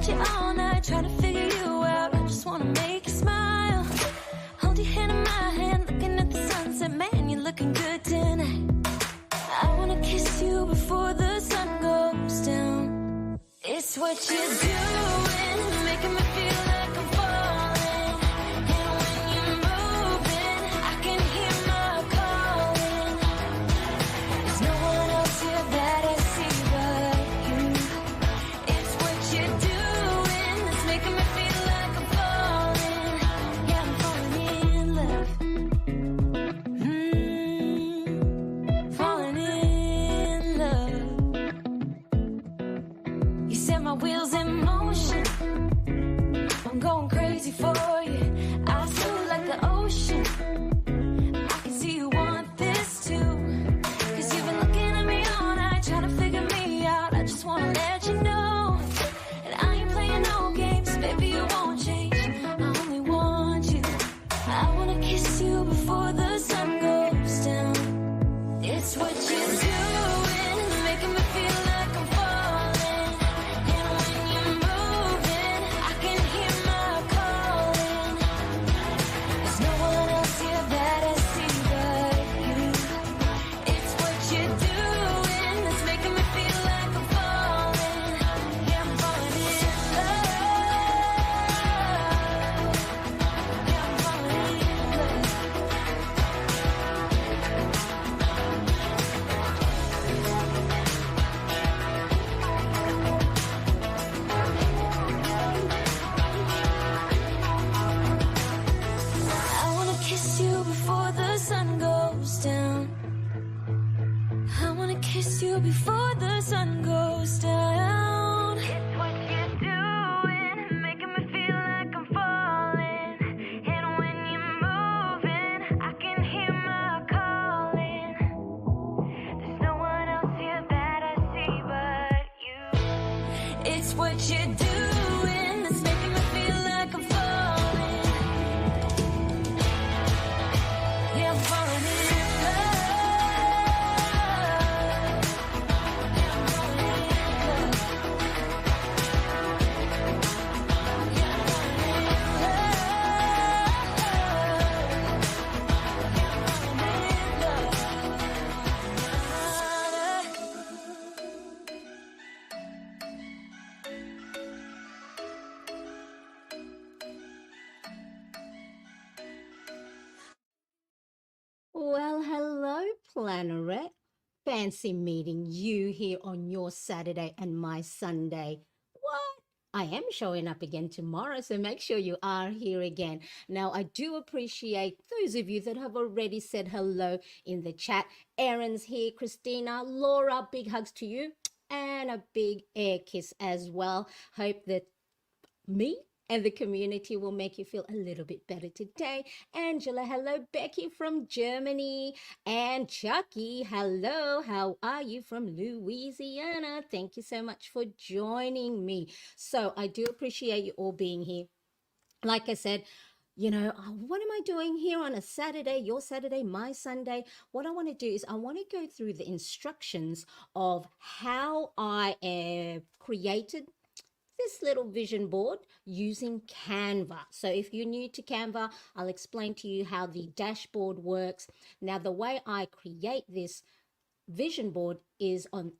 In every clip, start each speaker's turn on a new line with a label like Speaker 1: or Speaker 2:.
Speaker 1: at you all night, trying to figure you out. I just wanna make you smile. Hold your hand in my hand, looking at the sunset. Man, you're looking good tonight. I wanna kiss you before the sun goes down. It's what you're doing, making me feel like I'm falling. And when you're moving, I can hear my calling. There's no one else here that I see but you. It's what you're doing that's making me feel like I'm falling. Yeah, I'm falling in love. Falling in love. You set my wheels in motion. I'm going crazy for you. I feel like the ocean. I can see you want this too. Cause you've been looking at me all night, trying to figure me out. I just wanna let you know that I ain't playing no games. Baby, you won't change. I only want you. I wanna kiss you before the sun goes down. It's what you're doing, making me feel like I'm falling. And when you're moving, I can hear my calling. There's no one else here that I see but you. It's what you're doing that's making me feel like I'm falling. Yeah, I'm falling in love. Yeah, I'm falling in love. I wanna kiss you before the sun goes down. I wanna kiss you before the sun goes down. It's what you're doing, making me feel like I'm falling. And when you're moving, I can hear my calling. There's no one else here that I see but you. It's what you're doing that's making me feel like I'm falling. Yeah, I'm falling in love. Yeah, I'm falling in love. Yeah, I'm falling in love. Yeah, I'm
Speaker 2: Well, hello, Planneret. Fancy meeting you here on your Saturday and my Sunday. What? I am showing up again tomorrow, so make sure you are here again. Now, I do appreciate those of you that have already said hello in the chat. Erin's here, Christina, Laura, big hugs to you, and a big air kiss as well. Hope that me and the community will make you feel a little bit better today. Angela, hello. Becky from Germany. And Chucky, hello. How are you from Louisiana? Thank you so much for joining me. So I do appreciate you all being here. Like I said, what am I doing here on a Saturday, your Saturday, my Sunday? What I want to do is I want to go through the instructions of how I created this little vision board using Canva. So if you're new to Canva, I'll explain to you how the dashboard works. Now, the way I create this vision board is on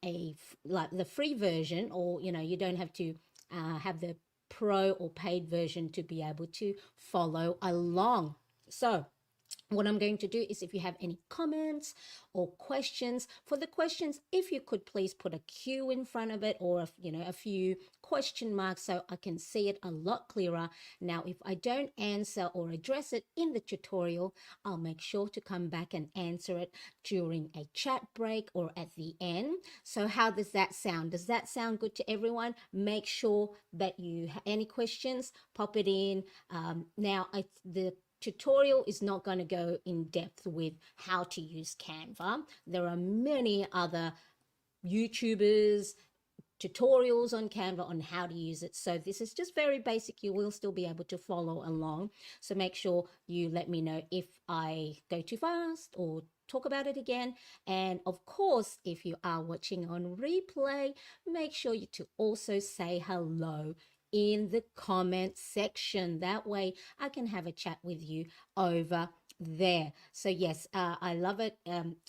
Speaker 2: like the free version, or you don't have to have the pro or paid version to be able to follow along. So what I'm going to do is, if you have any comments or questions, for the questions, if you could please put a Q in front of it, or a few question marks so I can see it a lot clearer. Now, if I don't answer or address it in the tutorial, I'll make sure to come back and answer it during a chat break or at the end. So how does that sound? Does that sound good to everyone? Make sure that you have any questions, pop it in. Now, the tutorial is not going to go in depth with how to use Canva. There are many other YouTubers, tutorials on Canva on how to use it. So this is just very basic. You will still be able to follow along. So make sure you let me know if I go too fast or talk about it again. And of course, if you are watching on replay, make sure you to also say hello in the comment section. That way I can have a chat with you over there. So yes, I love it.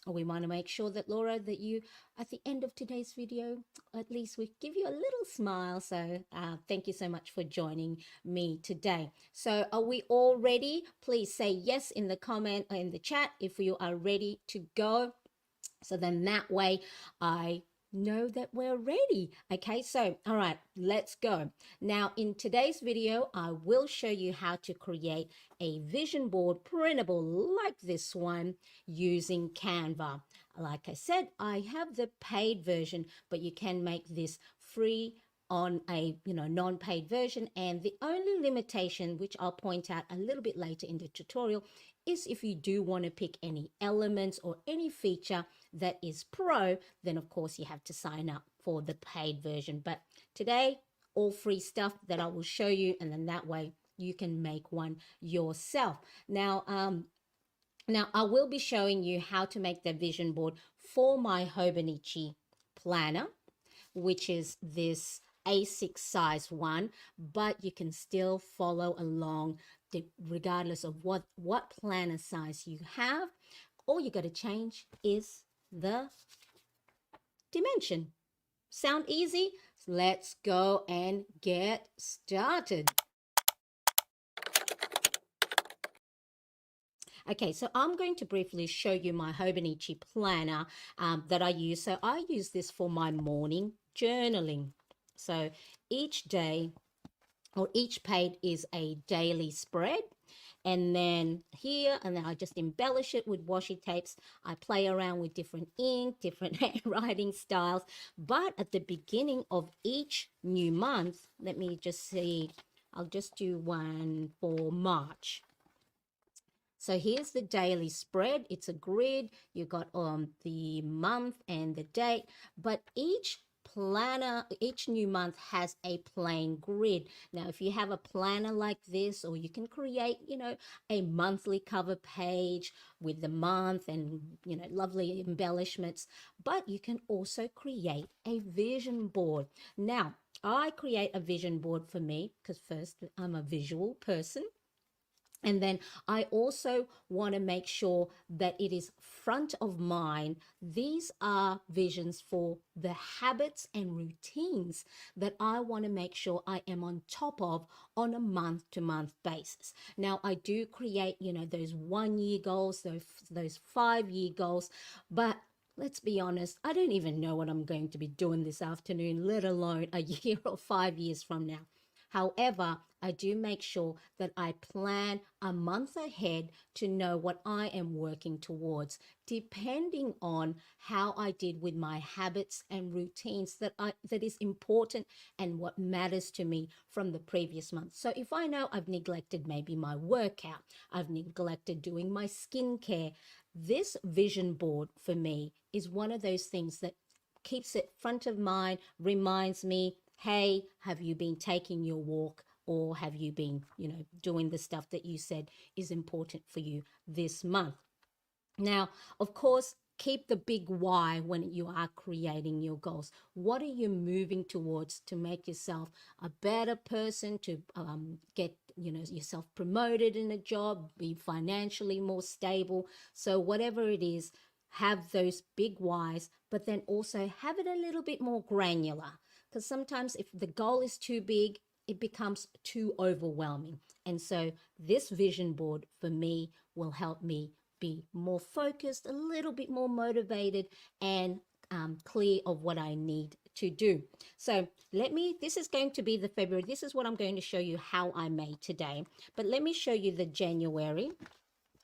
Speaker 2: We want to make sure that, Laura, that you at the end of today's video, at least we give you a little smile. So thank you so much for joining me today. So are we all ready? Please say yes in the comment, in the chat, if you are ready to go. So then that way I know that we're ready. Okay, so all right, let's go. Now in today's video, I will show you how to create a vision board printable like this one using Canva. Like I said, I have the paid version, but you can make this free on a non-paid version, and the only limitation, which I'll point out a little bit later in the tutorial, is if you do want to pick any elements or any feature that is pro, then of course you have to sign up for the paid version. But today, all free stuff that I will show you, and then that way you can make one yourself. Now I will be showing you how to make the vision board for my Hobonichi planner, which is this A6 size one, but you can still follow along regardless of what planner size you have. All you got to change is the dimension. Sound easy? Let's go and get started. Okay, so I'm going to briefly show you my Hobonichi planner that I use. So I use this for my morning journaling. So each day or each page is a daily spread. And then here, and then I just embellish it with washi tapes. I play around with different ink, different handwriting styles. But at the beginning of each new month, let me just see, I'll just do one for March. So here's the daily spread. It's a grid. You got the month and the date, but each planner, each new month has a plain grid. Now, if you have a planner like this, or you can create, a monthly cover page with the month and, lovely embellishments, but you can also create a vision board. Now, I create a vision board for me because first, I'm a visual person. And then I also want to make sure that it is front of mind. These are visions for the habits and routines that I want to make sure I am on top of on a month-to-month basis. Now, I do create, those 1-year goals, those 5-year goals, but let's be honest, I don't even know what I'm going to be doing this afternoon, let alone a year or 5 years from now. However, I do make sure that I plan a month ahead to know what I am working towards, depending on how I did with my habits and routines that is important and what matters to me from the previous month. So if I know I've neglected maybe my workout, I've neglected doing my skincare, this vision board for me is one of those things that keeps it front of mind, reminds me, hey, have you been taking your walk, or have you been, doing the stuff that you said is important for you this month? Now, of course, keep the big why when you are creating your goals. What are you moving towards to make yourself a better person, to get, yourself promoted in a job, be financially more stable? So whatever it is, have those big whys, but then also have it a little bit more granular. Because sometimes if the goal is too big, it becomes too overwhelming. And so this vision board for me will help me be more focused, a little bit more motivated, and clear of what I need to do. So this is going to be the February. This is what I'm going to show you how I made today. But let me show you the January.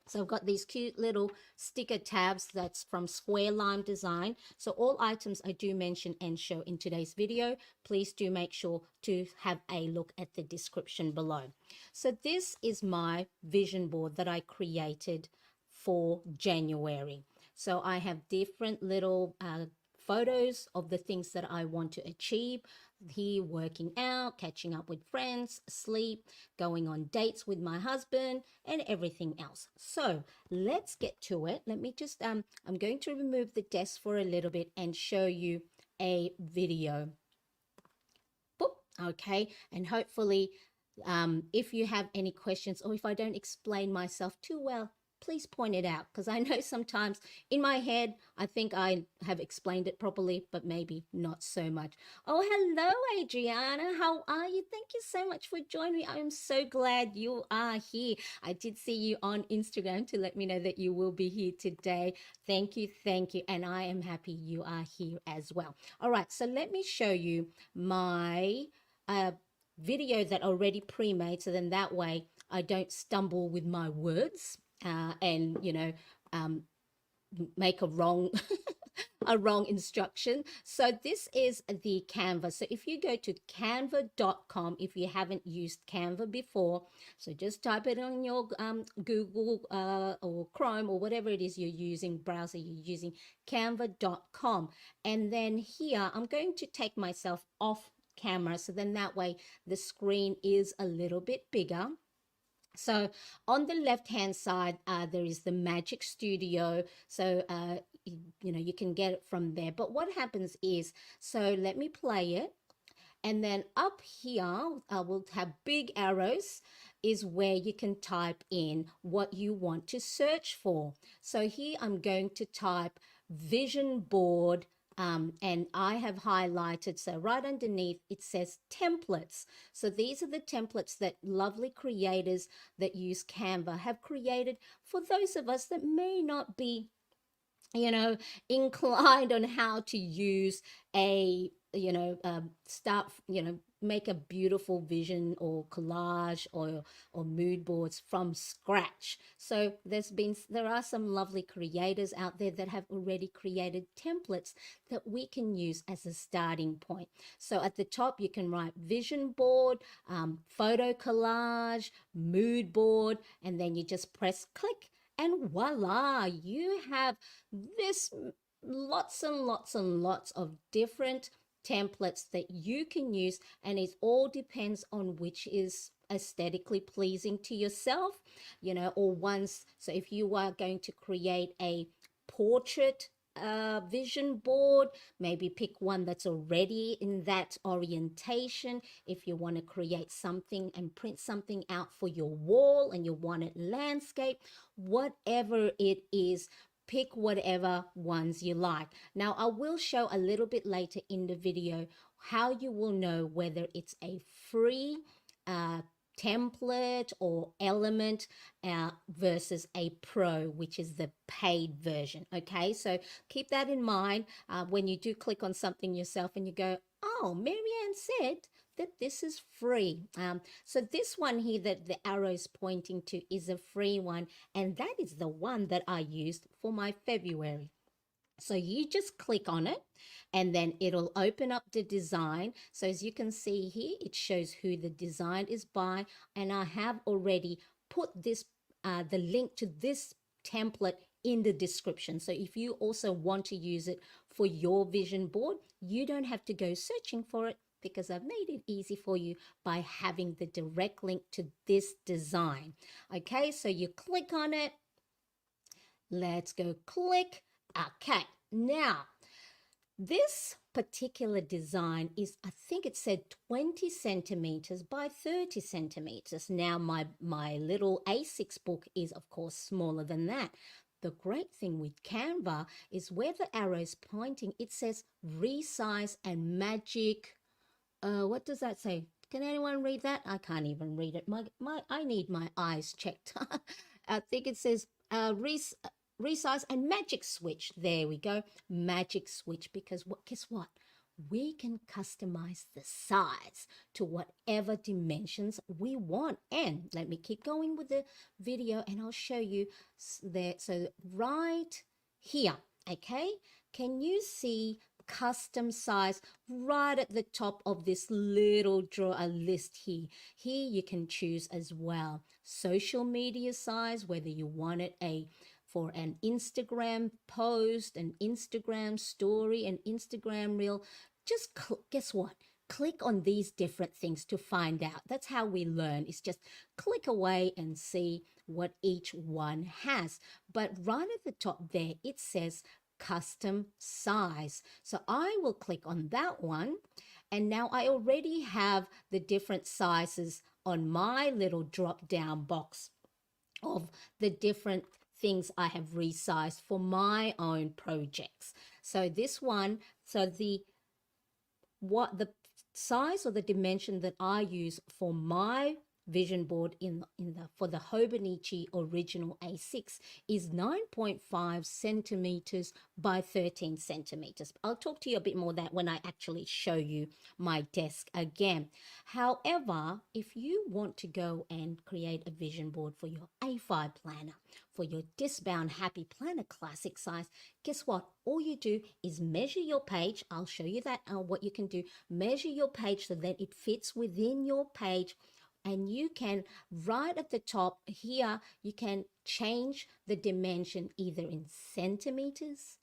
Speaker 2: So I've got these cute little sticker tabs that's from Square Lime Design. So all items I do mention and show in today's video, please do make sure to have a look at the description below. So this is my vision board that I created for January. So I have different little photos of the things that I want to achieve. Here, working out, catching up with friends, sleep, going on dates with my husband, and everything else. So let's get to it. Let me just, I'm going to remove the desk for a little bit and show you a video. Boop. Okay, and hopefully, if you have any questions or if I don't explain myself too well, please point it out, because I know sometimes in my head I think I have explained it properly, but maybe not so much. Oh, hello, Adriana. How are you? Thank you so much for joining me. I am so glad you are here. I did see you on Instagram to let me know that you will be here today. Thank you. And I am happy you are here as well. All right, so let me show you my a video that already pre-made, so then that way I don't stumble with my words, and um, make a wrong a wrong instruction. So this is the Canva. So if you go to canva.com, if you haven't used Canva before, so just type it on your Google or Chrome or whatever it is you're using, browser you're using, canva.com. And then here I'm going to take myself off camera, so then that way the screen is a little bit bigger. So on the left hand side, there is the Magic Studio. So you can get it from there. But what happens is, so let me play it. And then up here, we'll have big arrows, is where you can type in what you want to search for. So here I'm going to type vision board, and I have highlighted, so right underneath it says templates. So these are the templates that lovely creators that use Canva have created for those of us that may not be inclined on how to use a start make a beautiful vision or collage or mood boards from scratch. So there are some lovely creators out there that have already created templates that we can use as a starting point. So at the top you can write vision board, photo collage, mood board, and then you just press click, and voila, you have this lots and lots and lots of different templates that you can use, and it all depends on which is aesthetically pleasing to yourself, or ones. So if you are going to create a portrait vision board, maybe pick one that's already in that orientation. If you want to create something and print something out for your wall and you want it landscape, whatever it is, pick whatever ones you like. Now I will show a little bit later in the video how you will know whether it's a free template or element versus a pro, which is the paid version. Okay, so keep that in mind when you do click on something yourself and you go, oh, Marianne said that this is free. So this one here that the arrow is pointing to is a free one, and that is the one that I used for my February. So you just click on it and then it'll open up the design. So as you can see here, it shows who the design is by, and I have already put this the link to this template in the description. So if you also want to use it for your vision board, you don't have to go searching for it, because I've made it easy for you by having the direct link to this design. Okay, so you click on it. Let's go click. Okay, now this particular design is, I think it said 20 centimeters by 30 centimeters. Now my little A6 book is of course smaller than that. The great thing with Canva is where the arrow is pointing, it says resize and magic. What does that say? Can anyone read that? I can't even read it. I need my eyes checked. I think it says resize and magic switch. There we go, magic switch, because guess what? We can customize the size to whatever dimensions we want. And let me keep going with the video and I'll show you there. So right here, okay, can you see custom size right at the top of this little draw a list here? Here you can choose as well social media size, whether you want it for an Instagram post, an Instagram story, an Instagram reel. Just guess what? Click on these different things to find out. That's how we learn. It's just click away and see what each one has. But right at the top there, it says custom size. So I will click on that one, And now I already have the different sizes on my little drop down box of the different things I have resized for my own projects. So this one, so the size or the dimension that I use for my vision board for the Hobonichi original A6 is 9.5 centimeters by 13 centimeters. I'll talk to you a bit more that when I actually show you my desk again. However, if you want to go and create a vision board for your A5 planner, for your disc-bound happy planner classic size, guess what? All you do is measure your page. I'll show you that what you can do. Measure your page so that it fits within your page. And you can, right at the top here, you can change the dimension either in centimeters,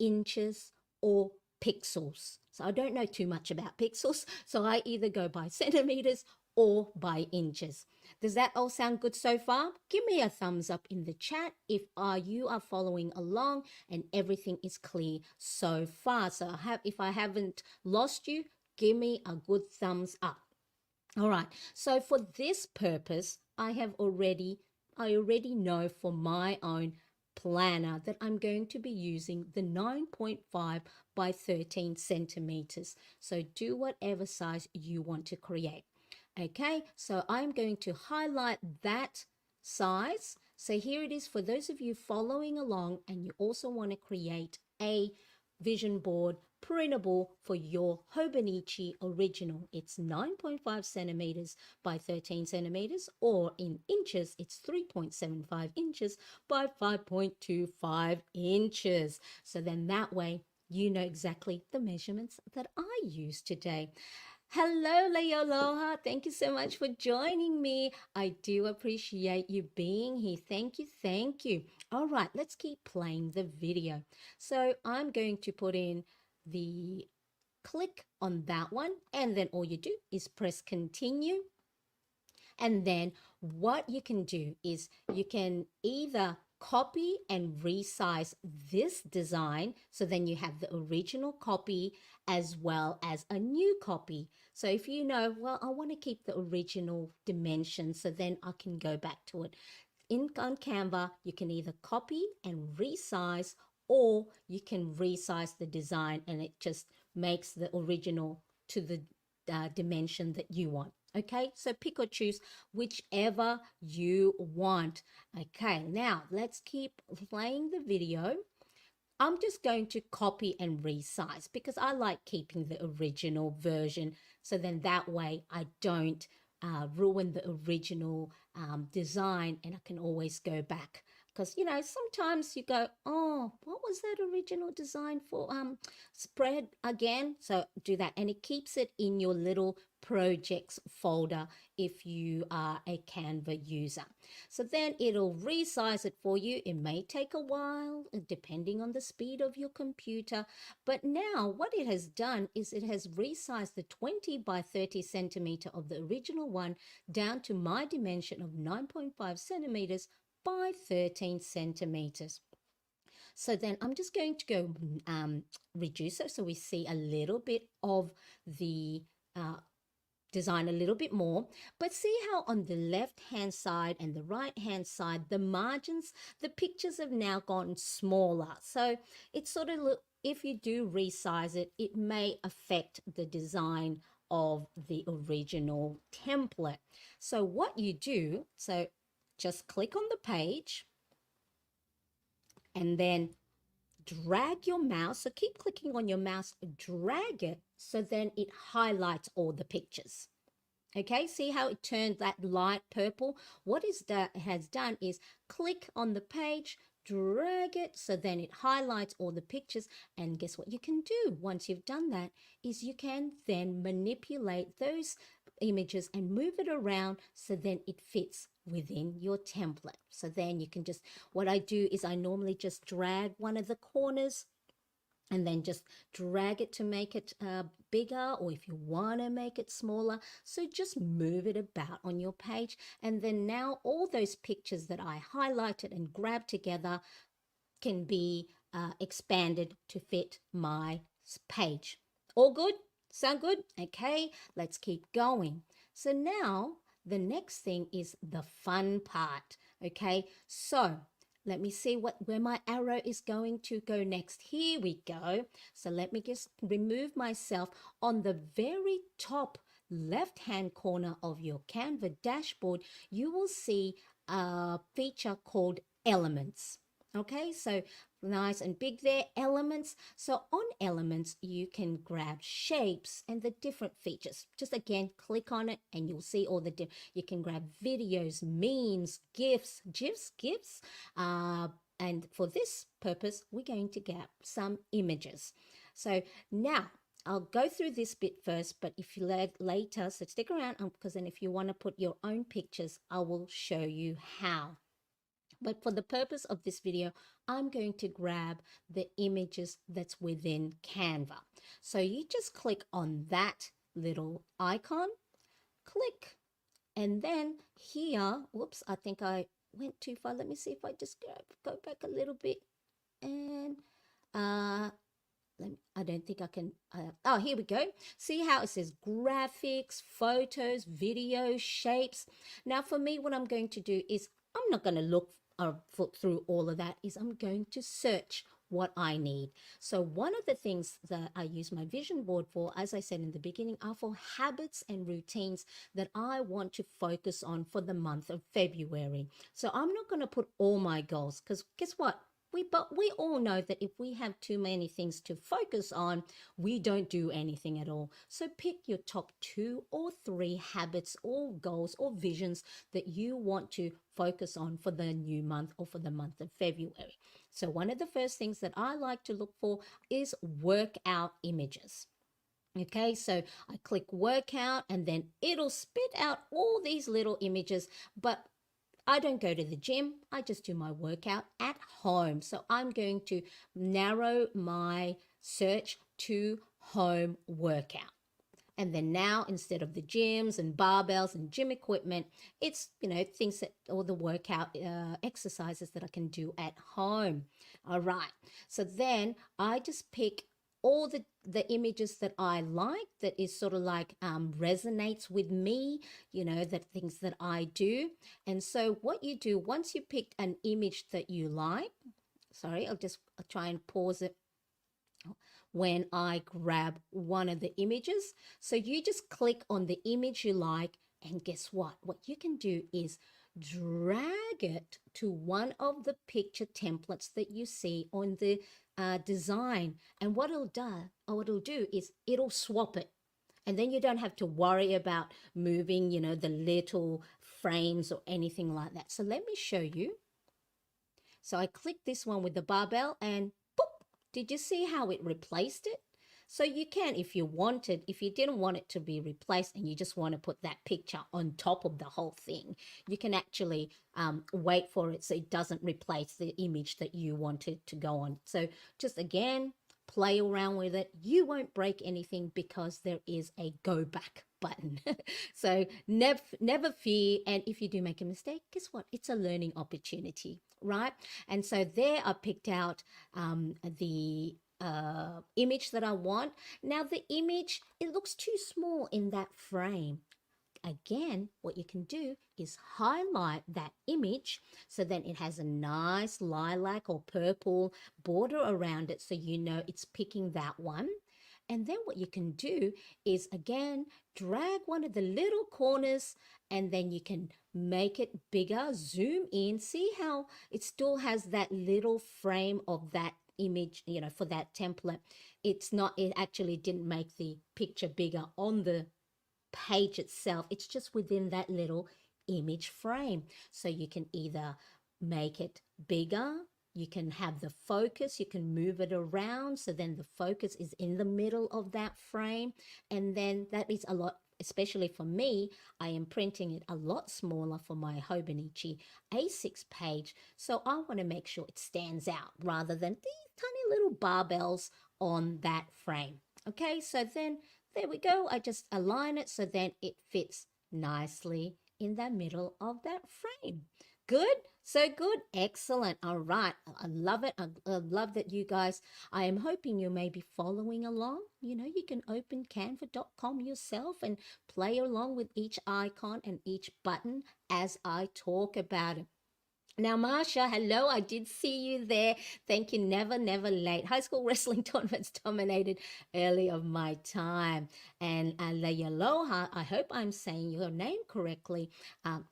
Speaker 2: inches, or pixels. So I don't know too much about pixels, so I either go by centimeters or by inches. Does that all sound good so far? Give me a thumbs up in the chat if you are following along and everything is clear so far. So if I haven't lost you, give me a good thumbs up. All right, so for this purpose, I already know for my own planner that I'm going to be using the 9.5 by 13 centimeters. So do whatever size you want to create. Okay, so I'm going to highlight that size. So here it is for those of you following along and you also want to create a vision board printable for your Hobonichi original. It's 9.5 centimeters by 13 centimeters, or in inches, it's 3.75 inches by 5.25 inches. So then that way, you know exactly the measurements that I use today. Hello, Leoloha. Thank you so much for joining me. I do appreciate you being here. Thank you. Thank you. All right, let's keep playing the video. So I'm going to put in the click on that one, and then all you do is press continue. And then what you can do is you can either copy and resize this design, so then you have the original copy as well as a new copy. So if you know, well, I want to keep the original dimension, so then I can go back to it. On Canva, you can either copy and resize, or you can resize the design and it just makes the original to the dimension that you want. Okay, so pick or choose whichever you want. Okay, now let's keep playing the video. I'm just going to copy and resize because I like keeping the original version. So then that way I don't ruin the original design, and I can always go back. Because, you know, sometimes you go, oh, what was that original design for? Spread again. So do that. And it keeps it in your little projects folder if you are a Canva user. So then it'll resize it for you. It may take a while depending on the speed of your computer. But now what it has done is it has resized the 20 by 30 centimeter of the original one down to my dimension of 9.5 centimeters by 13 centimeters. So then I'm just going to go reduce it so we see a little bit of the design a little bit more. But see how on the left hand side and the right hand side, the margins, the pictures have now gotten smaller. So it's sort of, if you do resize it, it may affect the design of the original template. So what you do, so just click on the page and then drag your mouse. So keep clicking on your mouse, drag it so then it highlights all the pictures. Okay, see how it turned that light purple? What that has done is click on the page, drag it so then it highlights all the pictures. And guess what you can do once you've done that is you can then manipulate those images and move it around so then it fits within your template. So then you can just, what I do is I normally just drag one of the corners and then just drag it to make it bigger, or if you want to make it smaller, so just move it about on your page. And then now all those pictures that I highlighted and grabbed together can be expanded to fit my page. All good? Sound good? Okay, let's keep going. So now the next thing is the fun part. Okay, so let me see where my arrow is going to go next. Here we go. So let me just remove myself. On the very top left hand corner of your Canva dashboard, you will see a feature called elements. Okay, so nice and big there, elements. So on elements, you can grab shapes and the different features. Just again, click on it and you'll see all the you can grab videos, memes, GIFs. And for this purpose, we're going to get some images. So now I'll go through this bit first, but if you later, so stick around because then if you want to put your own pictures, I will show you how. But for the purpose of this video, I'm going to grab the images that's within Canva. So you just click on that little icon, click, and then here, whoops, I think I went too far. Let me see if I just go back a little bit. And I don't think I can. Oh, here we go. See how it says graphics, photos, videos, shapes. Now for me, what I'm going to do is I'm not going to look through all of that. I'm going to search what I need. So one of the things that I use my vision board for, as I said in the beginning, are for habits and routines that I want to focus on for the month of February. So I'm not going to put all my goals because guess what? But we all know that if we have too many things to focus on, we don't do anything at all. So pick your top 2 or 3 habits or goals or visions that you want to focus on for the new month or for the month of February. So one of the first things that I like to look for is workout images. Okay, so I click workout and then it'll spit out all these little images, but I don't go to the gym. I just do my workout at home. So I'm going to narrow my search to home workout. And then now, instead of the gyms and barbells and gym equipment, it's, things that, or the workout exercises that I can do at home. All right. So then I just pick all the images that I like, that is sort of like resonates with me, that things that I do. And so what you do, once you picked an image that you like, sorry, I'll try and pause it when I grab one of the images. So you just click on the image you like, and guess what? What you can do is drag it to one of the picture templates that you see on the design. And what it'll do is it'll swap it. And then you don't have to worry about moving, the little frames or anything like that. So let me show you. So I clicked this one with the barbell and boop, did you see how it replaced it? So you can, if you didn't want it to be replaced and you just want to put that picture on top of the whole thing, you can actually wait for it so it doesn't replace the image that you wanted to go on. So just again, play around with it. You won't break anything because there is a go back button. So never fear. And if you do make a mistake, guess what? It's a learning opportunity, right? And so there I picked out the image that I want. Now the image, it looks too small in that frame. Again, what you can do is highlight that image so then it has a nice lilac or purple border around it, so you know it's picking that one. And then what you can do is, again, drag one of the little corners and then you can make it bigger, zoom in, see how it still has that little frame of that image, for that template. It actually didn't make the picture bigger on the page itself. It's just within that little image frame. So you can either make it bigger, you can have the focus, you can move it around so then the focus is in the middle of that frame. And then that is a lot, especially for me, I am printing it a lot smaller for my Hobonichi A6 page. So I want to make sure it stands out rather than these tiny little barbells on that frame. Okay, so then there we go. I just align it so then it fits nicely in the middle of that frame. Good. So good. Excellent. All right. I love it. I love that you guys, I am hoping you may be following along. You can open canva.com yourself and play along with each icon and each button as I talk about it. Now, Marsha, hello. I did see you there. Thank you. Never, never late. High school wrestling tournaments dominated early of my time. And Layaloha, I hope I'm saying your name correctly.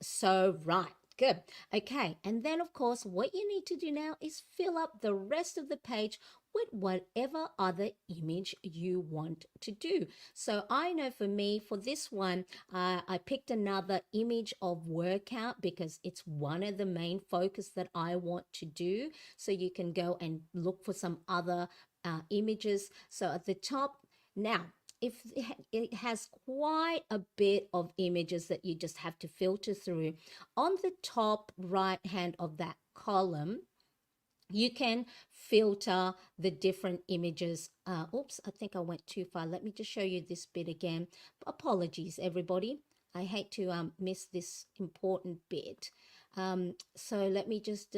Speaker 2: So right. Good. Okay. And then, of course, what you need to do now is fill up the rest of the page with whatever other image you want to do. So I know for me, for this one, I picked another image of workout because it's one of the main focus that I want to do. So you can go and look for some other images. So at the top, now, if it has quite a bit of images that you just have to filter through, on the top right hand of that column, you can filter the different images. Oops, I think I went too far. Let me just show you this bit again. Apologies, everybody. I hate to miss this important bit. So let me just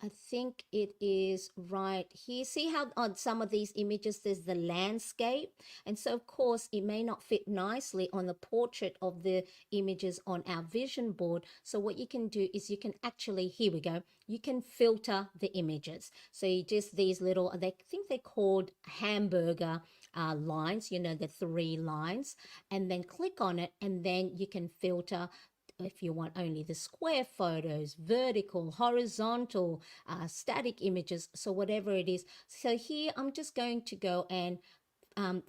Speaker 2: I think it is right here. See how on some of these images there's the landscape? And so, of course, it may not fit nicely on the portrait of the images on our vision board. So what you can do is you can actually, here we go, you can filter the images. So you just these little, they think they're called hamburger lines, the 3 lines, and then click on it, and then you can filter if you want only the square photos, vertical, horizontal, static images, so whatever it is. So here I'm just going to go and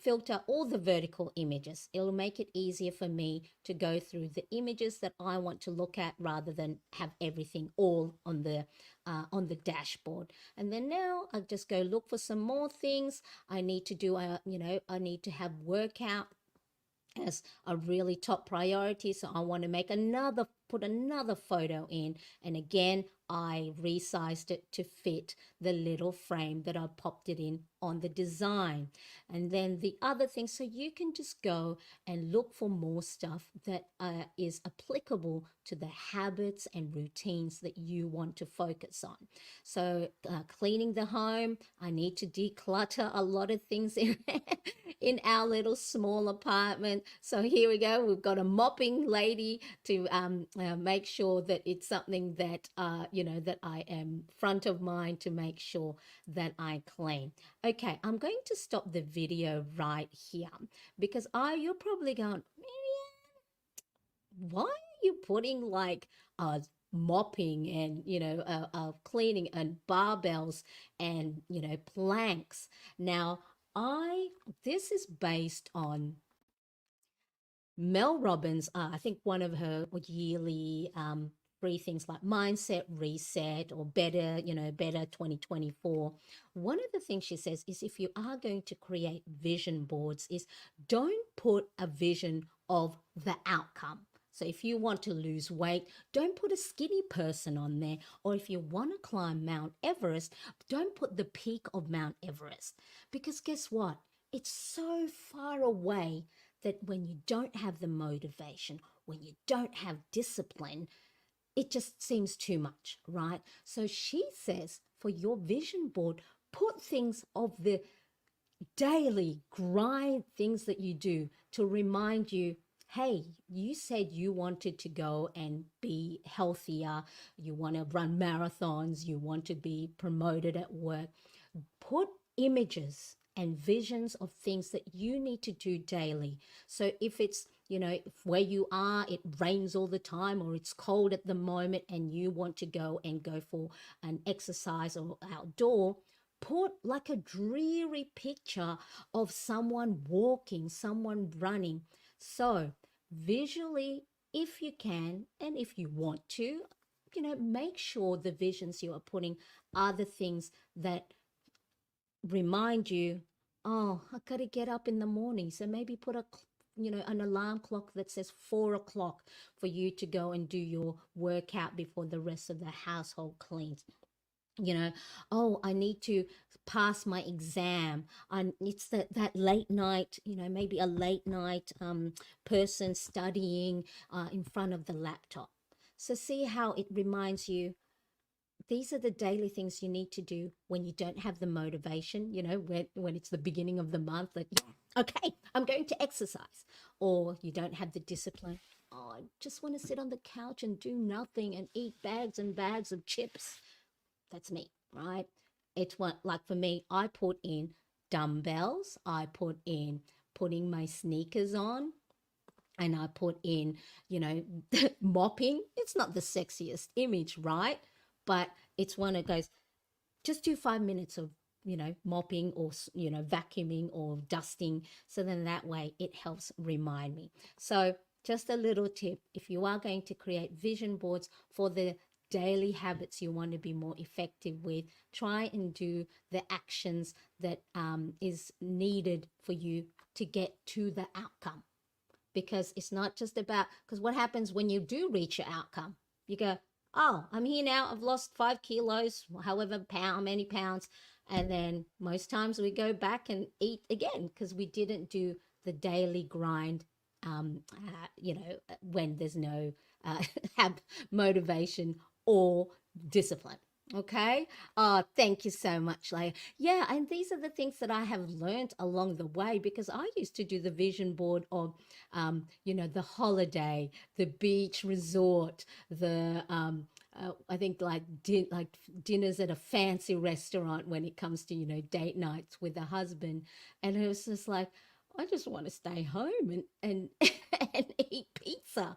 Speaker 2: filter all the vertical images. It'll make it easier for me to go through the images that I want to look at rather than have everything all on the dashboard. And then now I'll just go look for some more things. I need to do, I need to have workout as a really top priority. So I want to put another photo in. And again, I resized it to fit the little frame that I popped it in on the design. And then the other thing, so you can just go and look for more stuff that is applicable to the habits and routines that you want to focus on. So cleaning the home, I need to declutter a lot of things in our little small apartment. So here we go. We've got a mopping lady to make sure that it's something that that I am front of mind to make sure that I clean. Okay, I'm going to stop the video right here because you're probably going, Marianne, why are you putting like mopping and cleaning and barbells and planks? Now, this is based on Mel Robbins, I think one of her yearly free things like mindset reset or better 2024. One of the things she says is if you are going to create vision boards is don't put a vision of the outcome. So if you want to lose weight, don't put a skinny person on there. Or if you want to climb Mount Everest, don't put the peak of Mount Everest. Because guess what? It's so far away that when you don't have the motivation, when you don't have discipline, it just seems too much, right? So she says for your vision board, put things of the daily grind things that you do to remind you, hey, you said you wanted to go and be healthier, you want to run marathons, you want to be promoted at work. Put images and visions of things that you need to do daily. So if it's, if where you are, it rains all the time or it's cold at the moment and you want to go for an exercise or outdoor, put like a dreary picture of someone walking, someone running. So visually, if you can, and if you want to, make sure the visions you are putting are the things that remind you, oh, I got to get up in the morning. So maybe put an alarm clock that says 4 o'clock for you to go and do your workout before the rest of the household cleans. Oh, I need to pass my exam. It's that late night, maybe a late night person studying in front of the laptop. So see how it reminds you these are the daily things you need to do when you don't have the motivation, when it's the beginning of the month that, yeah, okay, I'm going to exercise, or you don't have the discipline. Oh, I just want to sit on the couch and do nothing and eat bags and bags of chips. That's me, right? It's what, like for me, I put in dumbbells, I put in putting my sneakers on, and I put in, you know, mopping. It's not the sexiest image, right? But it's one of those, just do 5 minutes of, mopping or, vacuuming or dusting. So then that way it helps remind me. So just a little tip, if you are going to create vision boards for the daily habits you want to be more effective with, try and do the actions that is needed for you to get to the outcome, because it's not just about, because what happens when you do reach your outcome? You go, oh, I'm here now, I've lost 5 kilos, however how many pounds, and then most times we go back and eat again because we didn't do the daily grind, when there's no have motivation or discipline. Okay. Thank you so much, Leah. Yeah, and these are the things that I have learned along the way, because I used to do the vision board of, the holiday, the beach resort, the I think like dinners at a fancy restaurant when it comes to date nights with a husband, and it was just like, I just want to stay home and and eat pizza,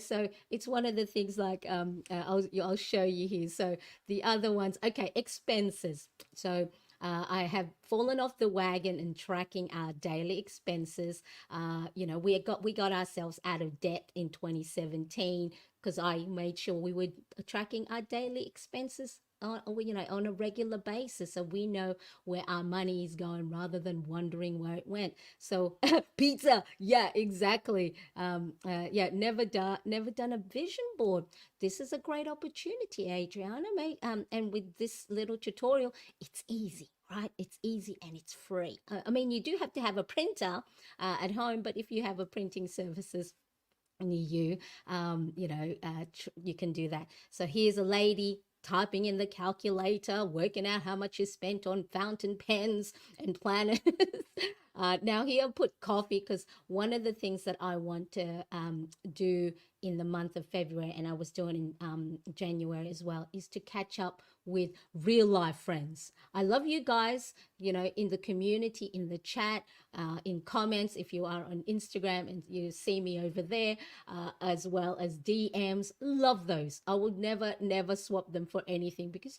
Speaker 2: So it's one of the things, like I'll show you here. So the other ones, okay, expenses. So I have fallen off the wagon and tracking our daily expenses. We got ourselves out of debt in 2017 because I made sure we were tracking our daily expenses on a regular basis, so we know where our money is going rather than wondering where it went. So pizza, yeah, exactly. Yeah, never done a vision board. This is a great opportunity, Adriana, mate. And with this little tutorial, it's easy. Right, it's easy and it's free. I mean, you do have to have a printer at home, but if you have a printing services near you, you can do that. So here's a lady typing in the calculator, working out how much is spent on fountain pens and planners. Now here I put coffee, because one of the things that I want to do in the month of February, and I was doing in January as well, is to catch up with real life friends. I love you guys, in the community, in the chat, in comments, if you are on Instagram and you see me over there, as well as DMs. Love those. I would never swap them for anything, because,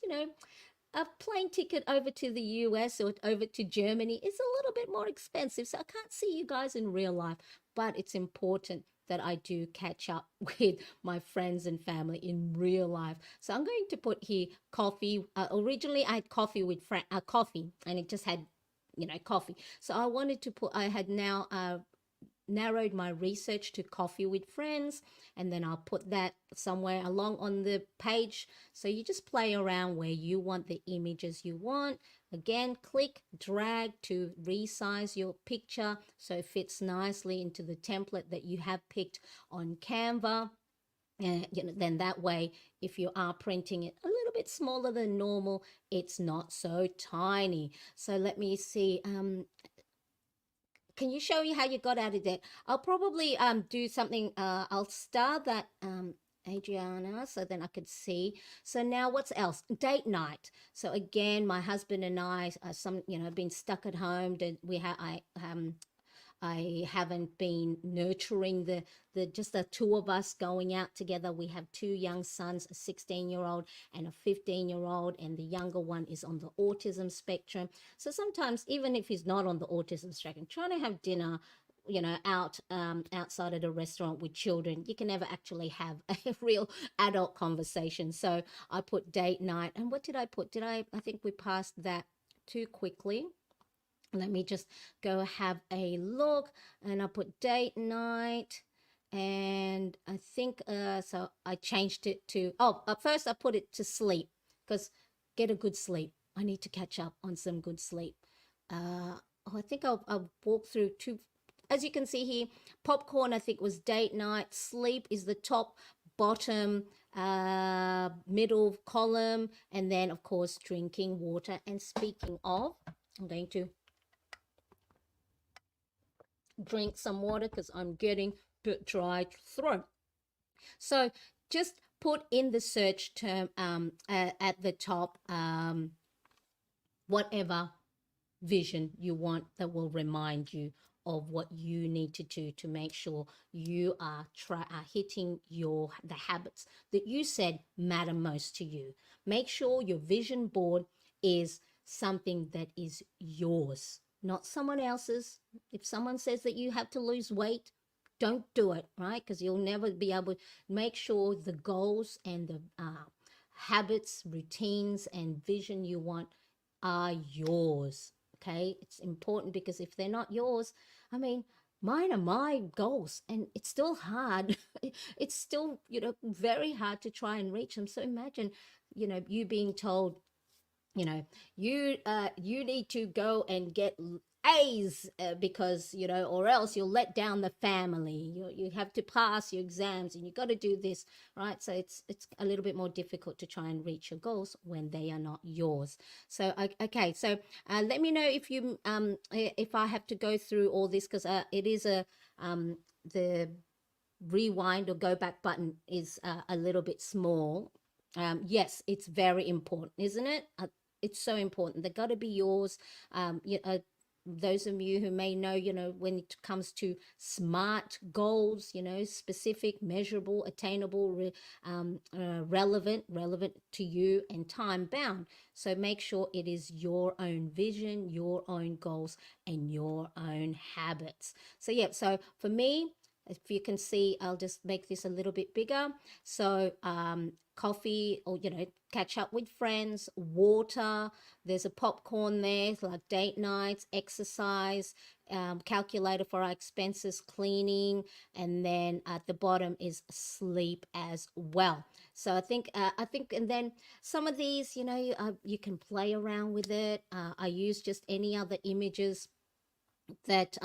Speaker 2: a plane ticket over to the US or over to Germany is a little bit more expensive. So I can't see you guys in real life, but it's important that I do catch up with my friends and family in real life. So I'm going to put here coffee. Originally, I had coffee with coffee, and it just had, coffee. So I had now narrowed my research to coffee with friends, and then I'll put that somewhere along on the page. So you just play around where you want the images you want. Again, click, drag to resize your picture so it fits nicely into the template that you have picked on Canva. And then that way, if you are printing it a little bit smaller than normal, it's not so tiny. So let me see. Can you show me how you got out of debt? I'll probably do something. I'll star that, Adriana, so then I could see. So now what's else? Date night. So again, my husband and I, been stuck at home. I haven't been nurturing the just the two of us going out together. We have two young sons, a 16-year-old and a 15-year-old, and the younger one is on the autism spectrum. So sometimes, even if he's not on the autism spectrum, trying to have dinner, outside of the restaurant with children, you can never actually have a real adult conversation. So I put date night. And what did I put? I think we passed that too quickly. Let me just go have a look, and I put date night, and I think so I changed it to, at first I put it to sleep, because get a good sleep. I need to catch up on some good sleep. I think I'll walk through two. As you can see here, popcorn I think was date night, sleep is the top, bottom, middle column, and then of course drinking water. And speaking of, I'm going to drink some water because I'm getting a bit dry throat. So just put in the search term at the top, whatever vision you want that will remind you of what you need to do to make sure you are hitting the habits that you said matter most to you. Make sure your vision board is something that is yours, not someone else's. If someone says that you have to lose weight, don't do it, right? Because you'll never be able to. Make sure the goals and the habits, routines, and vision you want are yours. Okay, it's important because if they're not yours, I mean, mine are my goals, and it's still hard. It's still, very hard to try and reach them. So imagine, you being told, you need to go and get A's, because or else you'll let down the family. You have to pass your exams, and you got to do this, right? So it's a little bit more difficult to try and reach your goals when they are not yours. So okay, so let me know if I have to go through all this, because it is the rewind or go back button is a little bit small. Yes, it's very important, isn't it? It's so important. They got to be yours. Those of you who may know, when it comes to SMART goals, specific, measurable, attainable, relevant to you, and time bound. So make sure it is your own vision, your own goals, and your own habits. So yeah, so for me, if you can see, I'll just make this a little bit bigger. So coffee, or catch up with friends, water, there's a popcorn there, like date nights, exercise, calculator for our expenses, cleaning, and then at the bottom is sleep as well. So I think and then some of these, you can play around with it. I use just any other images that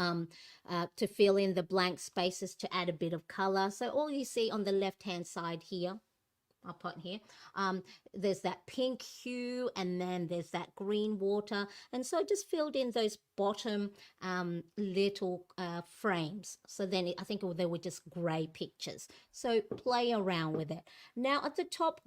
Speaker 2: to fill in the blank spaces, to add a bit of color. So all you see on the left hand side here, I'll put here, there's that pink hue, and then there's that green water, and so I just filled in those bottom little frames. So then I think they were just gray pictures, so play around with it. Now at the top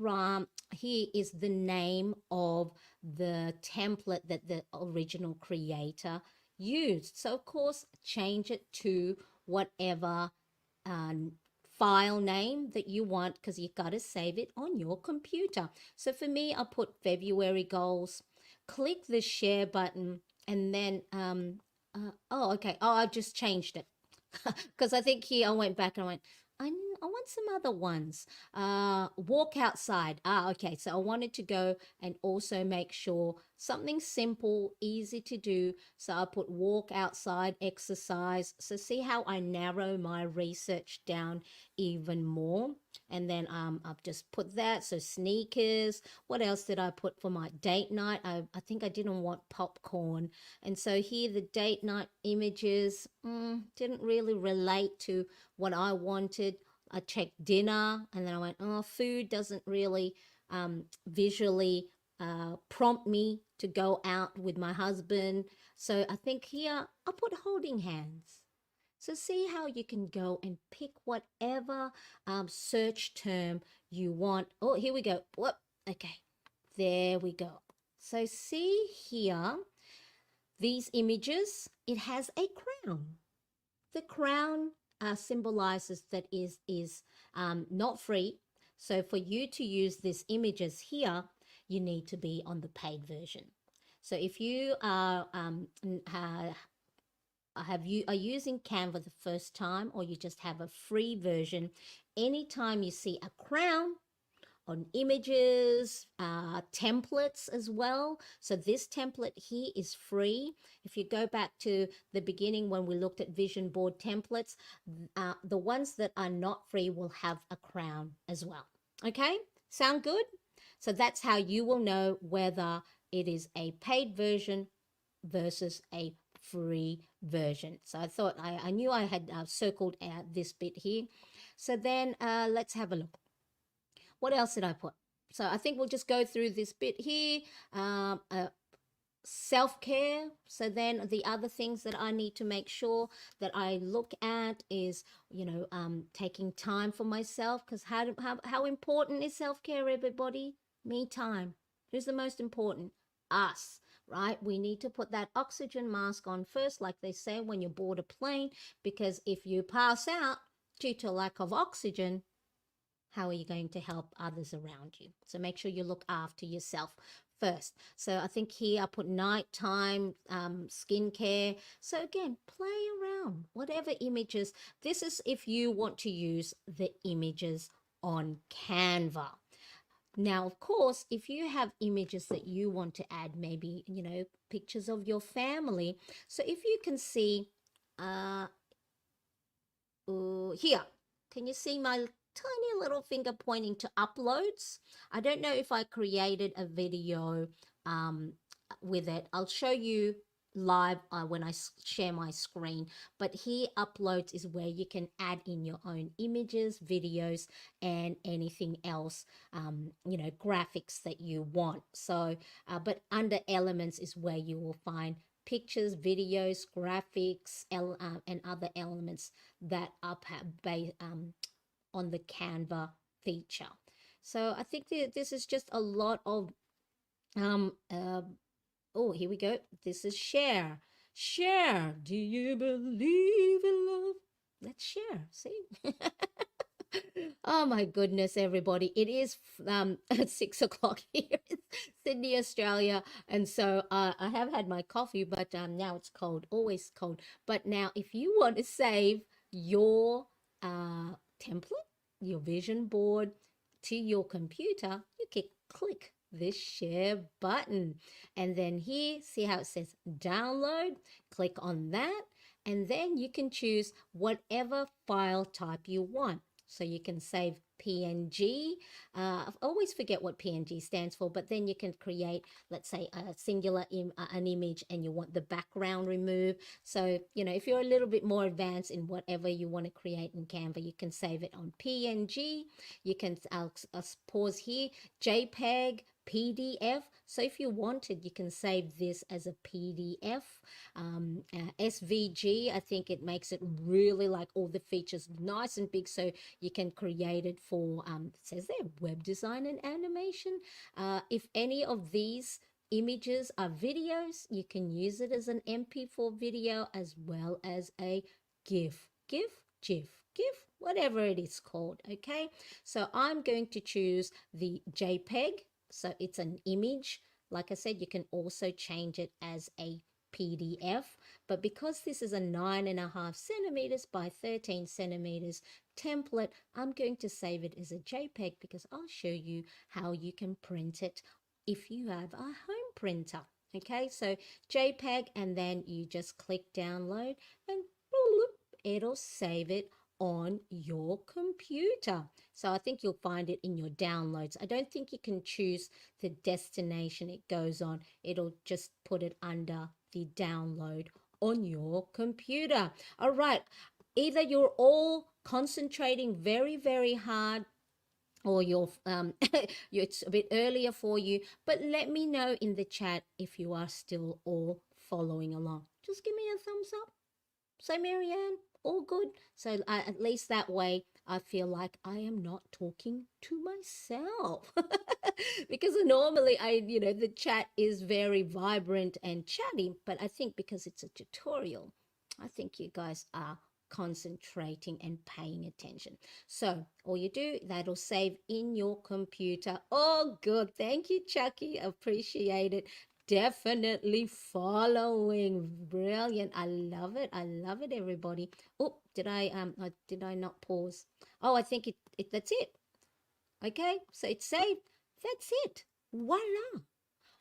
Speaker 2: here is the name of the template that the original creator used. So of course change it to whatever file name that you want, because you've got to save it on your computer. So for me, I'll put February goals, click the share button, and then I just changed it because I think here I went back and I went, I want some other ones. Walk outside. Okay. So I wanted to go and also make sure something simple, easy to do. So I put walk outside, exercise. So see how I narrow my research down even more. And then I've just put that. So sneakers. What else did I put for my date night? I think I didn't want popcorn. And so here the date night images didn't really relate to what I wanted. I checked dinner, and then I went, food doesn't really visually prompt me to go out with my husband. So I think here I put holding hands. So see how you can go and pick whatever search term you want. Oh, here we go. Whoop. Okay, there we go. So see here, these images, it has a crown. The crown symbolizes that is not free. So for you to use these images here, you need to be on the paid version. So if you are using Canva the first time, or you just have a free version, anytime you see a crown on images, templates as well. So this template here is free. If you go back to the beginning when we looked at vision board templates, the ones that are not free will have a crown as well. Okay, sound good? So that's how you will know whether it is a paid version versus a free version. So I thought I knew I had circled out this bit here. So then let's have a look. What else did I put? So I think we'll just go through this bit here. Um, uh, Self-care. So then the other things that I need to make sure that I look at is, taking time for myself, because how important is self-care, everybody? Me time. Who's the most important? Us, right? We need to put that oxygen mask on first, like they say when you board a plane, because if you pass out due to lack of oxygen, how are you going to help others around you? So make sure you look after yourself first. So I think here I put nighttime skincare. So again, play around, whatever images. This is if you want to use the images on Canva. Now, of course, if you have images that you want to add, maybe, pictures of your family. So if you can see uh, here, can you see my tiny little finger pointing to uploads? I don't know if I created a video um, with it. I'll show you live when I share my screen, but here uploads is where you can add in your own images, videos, and anything else, graphics that you want. So but under elements is where you will find pictures, videos, graphics, and other elements that are based on the Canva feature. So I think this is just a lot of um uh, oh, here we go. This is share. Share. Do you believe in love? Let's share. See? Oh my goodness, everybody. It is 6 o'clock here in Sydney, Australia. And so I have had my coffee, but now it's cold, always cold. But now, if you want to save your template, your vision board to your computer, you can click this share button. And then here, see how it says download? Click on that. And then you can choose whatever file type you want. So you can save PNG. I always forget what PNG stands for, but then you can create, let's say, a singular an image and you want the background removed. So, if you're a little bit more advanced in whatever you want to create in Canva, you can save it on PNG. You can, I'll pause here, JPEG, PDF. So if you wanted, you can save this as a PDF. SVG, I think it makes it really like all the features nice and big, so you can create it for, it says there, web design and animation. If any of these images are videos, you can use it as an MP4 video as well as a GIF, whatever it is called, okay? So I'm going to choose the JPEG. So it's an image. Like I said, you can also change it as a PDF, but because this is a 9.5 centimeters by 13 centimeters template, I'm going to save it as a JPEG because I'll show you how you can print it if you have a home printer. Okay, so JPEG, and then you just click download and it'll save it on your computer. So I think you'll find it in your downloads. I don't think you can choose the destination it goes on. It'll just put it under the download on your computer. All right. Either you're all concentrating very, very hard, or you're it's a bit earlier for you, but let me know in the chat if you are still all following along. Just give me a thumbs up. Say, Marianne, all good. So at least that way I feel like I am not talking to myself. Because normally the chat is very vibrant and chatty, but I think because it's a tutorial, I think you guys are concentrating and paying attention. So all you do, that'll save in your computer. Oh, good. Thank you, Chucky. Appreciate it. Definitely following. Brilliant. I love it. I love it, everybody. Oh, did I not pause? Oh, I think that's it. Okay, so it's saved. That's it. Voila.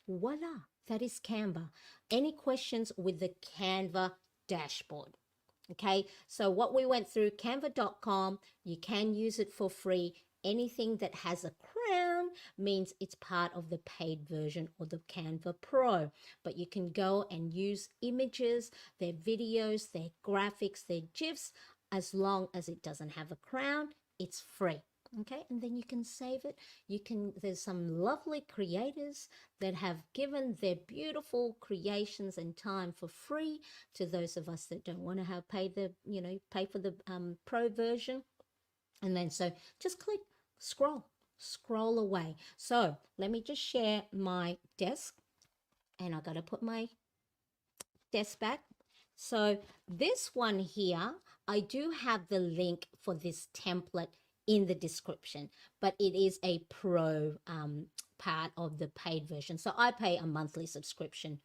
Speaker 2: Voila. That is Canva. Any questions with the Canva dashboard? Okay, so what we went through, canva.com, you can use it for free. Anything that has a crown means it's part of the paid version or the Canva Pro. But you can go and use images, their videos, their graphics, their GIFs. As long as it doesn't have a crown, it's free. Okay, and then you can save it. There's some lovely creators that have given their beautiful creations and time for free to those of us that don't want to have pay for the pro version. And then so just click, scroll away. So let me just share my desk, and I got to put my desk back. So this one here, I do have the link for this template in the description, but it is a pro part of the paid version. So I pay a monthly subscription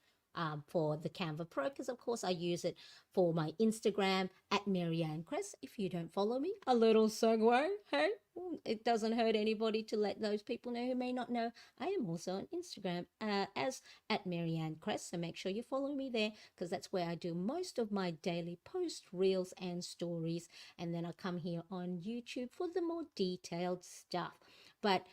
Speaker 2: for the Canva Pro because, of course, I use it for my Instagram at Mariane Cresp. If you don't follow me, a little segue. Hey, it doesn't hurt anybody to let those people know who may not know. I am also on Instagram as at Mariane Cresp. So make sure you follow me there because that's where I do most of my daily post reels and stories. And then I come here on YouTube for the more detailed stuff. But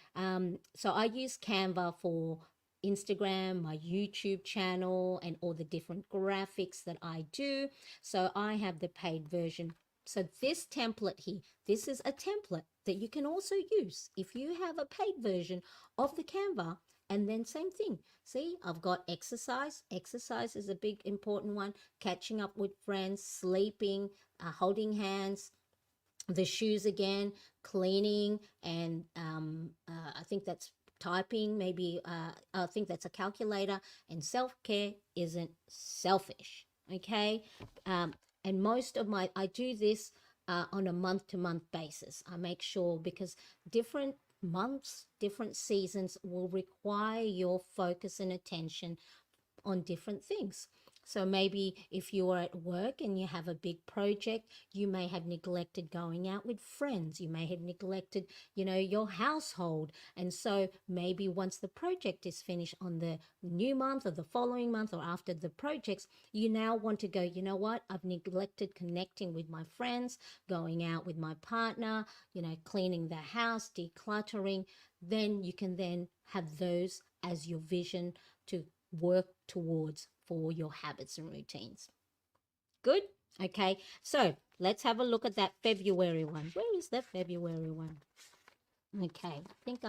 Speaker 2: so I use Canva for Instagram, my YouTube channel, and all the different graphics that I do. So I have the paid version. So this template here, this is a template that you can also use if you have a paid version of the Canva. And then same thing. See, I've got exercise. Exercise is a big important one. Catching up with friends, sleeping, holding hands, the shoes again, cleaning, and I think that's typing, maybe I think that's a calculator, and self-care isn't selfish. Okay. And most of I do this on a month-to-month basis. I make sure because different months, different seasons will require your focus and attention on different things. So maybe if you are at work and you have a big project, you may have neglected going out with friends. You may have neglected, your household. And so maybe once the project is finished on the new month or the following month or after the projects, you now want to go, you know what? I've neglected connecting with my friends, going out with my partner, cleaning the house, decluttering. Then you can then have those as your vision to work towards for your habits and routines. Good? Okay, so let's have a look at that February one. Where is that February one? Okay, I think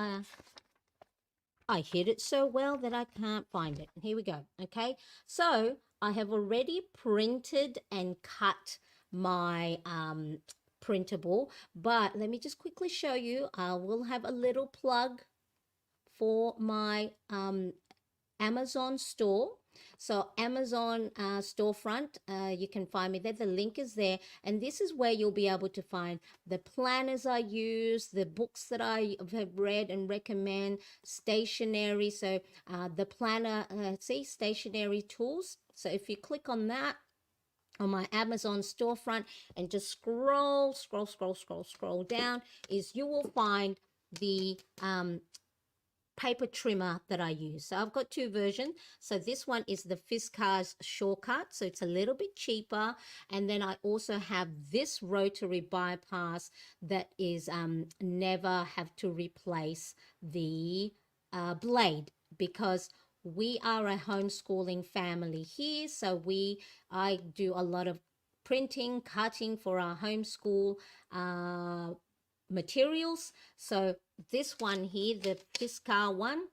Speaker 2: I hid it so well that I can't find it. Here we go. Okay, so I have already printed and cut my printable, but let me just quickly show you. I will have a little plug for my Amazon store. So Amazon storefront, you can find me there. The link is there. And this is where you'll be able to find the planners I use, the books that I have read and recommend, stationery. So the planner, stationery tools. So if you click on that, on my Amazon storefront and just scroll down, is you will find the paper trimmer that I use. So I've got two versions. So this one is the Fiskars Shortcut, so it's a little bit cheaper. And then I also have this rotary bypass that is never have to replace the blade, because we are a homeschooling family here. So I do a lot of printing, cutting for our homeschool materials. So this one here, the Fiskars one,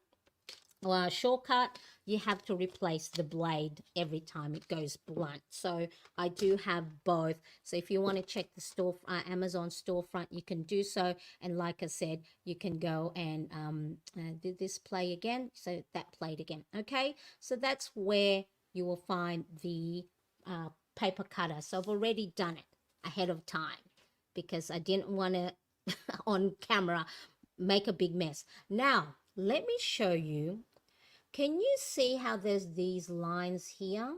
Speaker 2: shortcut, you have to replace the blade every time it goes blunt. So I do have both. So if you want to check the Amazon storefront, you can do so. And like I said, you can go and did this play again? So that played again. Okay, so that's where you will find the paper cutter. So I've already done it ahead of time because I didn't want to on camera make a big mess. Now let me show you. Can you see how there's these lines here?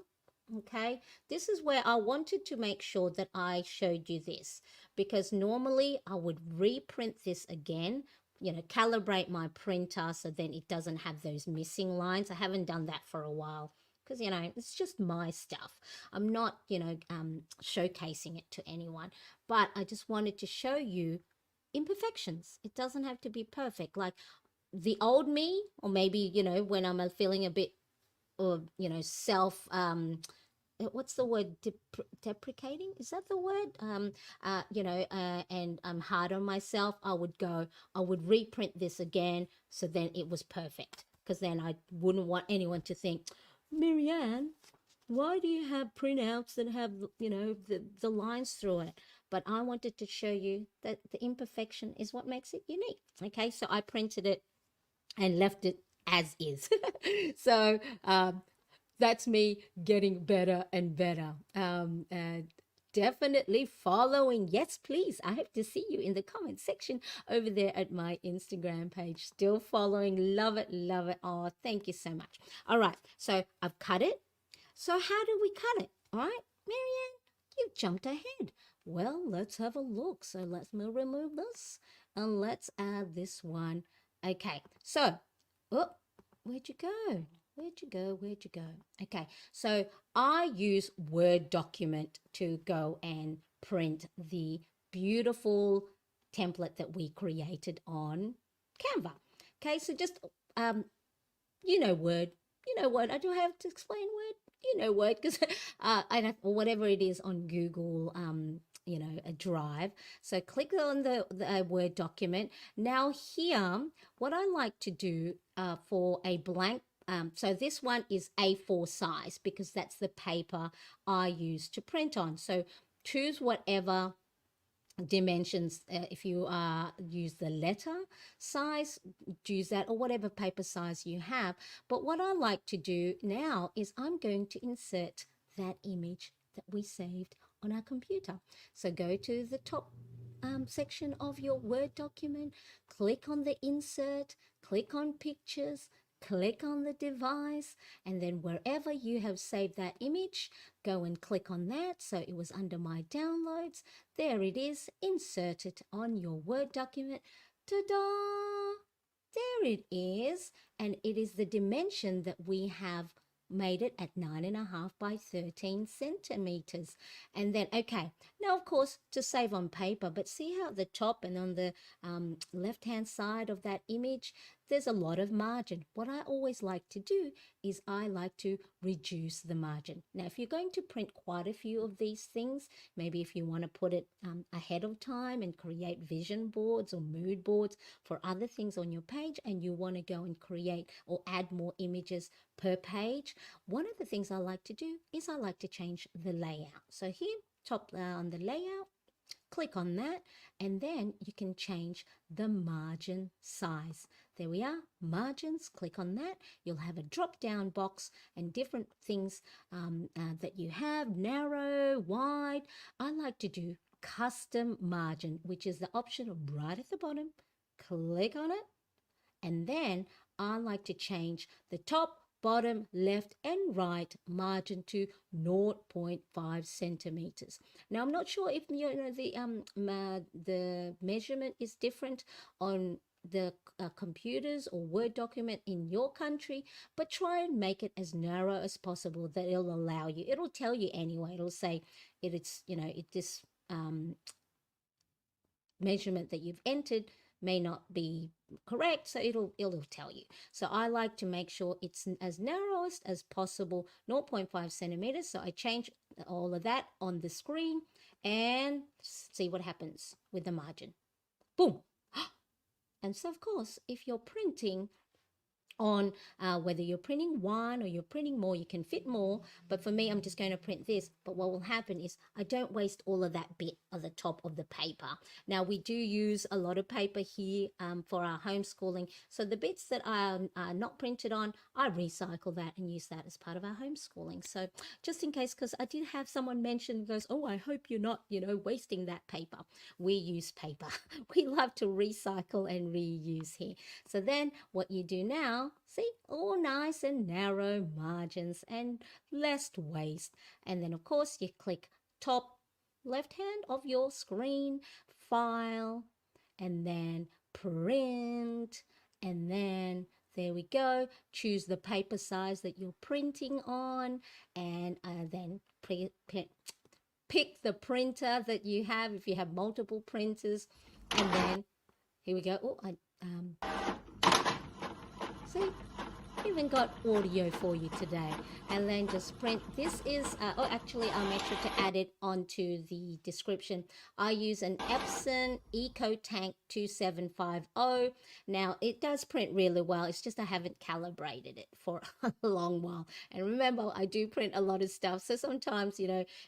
Speaker 2: Okay, this is where I wanted to make sure that I showed you this, because normally I would reprint this again, calibrate my printer so then it doesn't have those missing lines. I haven't done that for a while because it's just my stuff. I'm not showcasing it to anyone, but I just wanted to show you imperfections. It doesn't have to be perfect. Like the old me, or maybe when I'm feeling a bit, or self what's the word, deprecating, is that the word, and I'm hard on myself, I would reprint this again, so then it was perfect, because then I wouldn't want anyone to think, Marianne, why do you have printouts that have, the lines through it? But I wanted to show you that the imperfection is what makes it unique. Okay, so I printed it and left it as is. So that's me getting better and better. And definitely following. Yes, please. I hope to see you in the comment section over there at my Instagram page. Still following. Love it, love it. Oh, thank you so much. All right, so I've cut it. So how do we cut it? All right, Marianne, you jumped ahead. Well, let's have a look. So let's remove this and let's add this one. Okay, so, oh, where'd you go? Where'd you go? Where'd you go? Okay, so I use Word document to go and print the beautiful template that we created on Canva. Okay, so just, Word. Word. I do have to explain Word. Word, because or whatever it is on Google, a Drive. So click on the Word document. Now here, what I like to do for a blank, so this one is A4 size because that's the paper I use to print on. So choose whatever dimensions. If you use the letter size, use that, or whatever paper size you have. But what I like to do now is I'm going to insert that image that we saved on our computer. So go to the top section of your Word document, click on the insert, click on pictures, click on the device, and then wherever you have saved that image, go and click on that. So it was under my downloads. There it is, insert it on your Word document. Ta-da! There it is, and it is the dimension that we have made it at 9.5 by 13 centimeters. And then, okay, now of course to save on paper, but see how at the top and on the left hand side of that image there's a lot of margin. What I always like to do is I like to reduce the margin. Now if you're going to print quite a few of these things, maybe if you want to put it ahead of time and create vision boards or mood boards for other things on your page, and you want to go and create or add more images per page, one of the things I like to do is I like to change the layout. So here, top on the layout, click on that, and then you can change the margin size. There we are, margins, click on that. You'll have a drop down box and different things that you have, narrow, wide. I like to do custom margin, which is the option right at the bottom. Click on it, and then I like to change the top, bottom, left and right margin to 0.5 centimeters. Now I'm not sure if the measurement is different on the computers or Word document in your country, but try and make it as narrow as possible that it'll allow you. It'll tell you anyway. It'll say this measurement that you've entered may not be correct, so it'll tell you. So I like to make sure it's as narrowest as possible, 0.5 centimeters. So I change all of that on the screen and see what happens with the margin. Boom. And so of course, if you're printing on whether you're printing one or you're printing more, you can fit more, but for me I'm just going to print this. But what will happen is I don't waste all of that bit at the top of the paper. Now we do use a lot of paper here for our homeschooling, so the bits that are not printed on, I recycle that and use that as part of our homeschooling. So just in case, because I did have someone mention, goes, oh, I hope you're not wasting that paper. We use paper. We love to recycle and reuse here. So then what you do now, see, all nice and narrow margins and less waste. And then of course you click top left hand of your screen, file, and then print, and then there we go, choose the paper size that you're printing on, and then pick the printer that you have if you have multiple printers. And then here we go. Oh, see, even got audio for you today. And then just print. This is, oh, actually, I'll make sure to add it onto the description. I use an Epson EcoTank 2750. Now, it does print really well. It's just I haven't calibrated it for a long while. And remember, I do print a lot of stuff. So sometimes,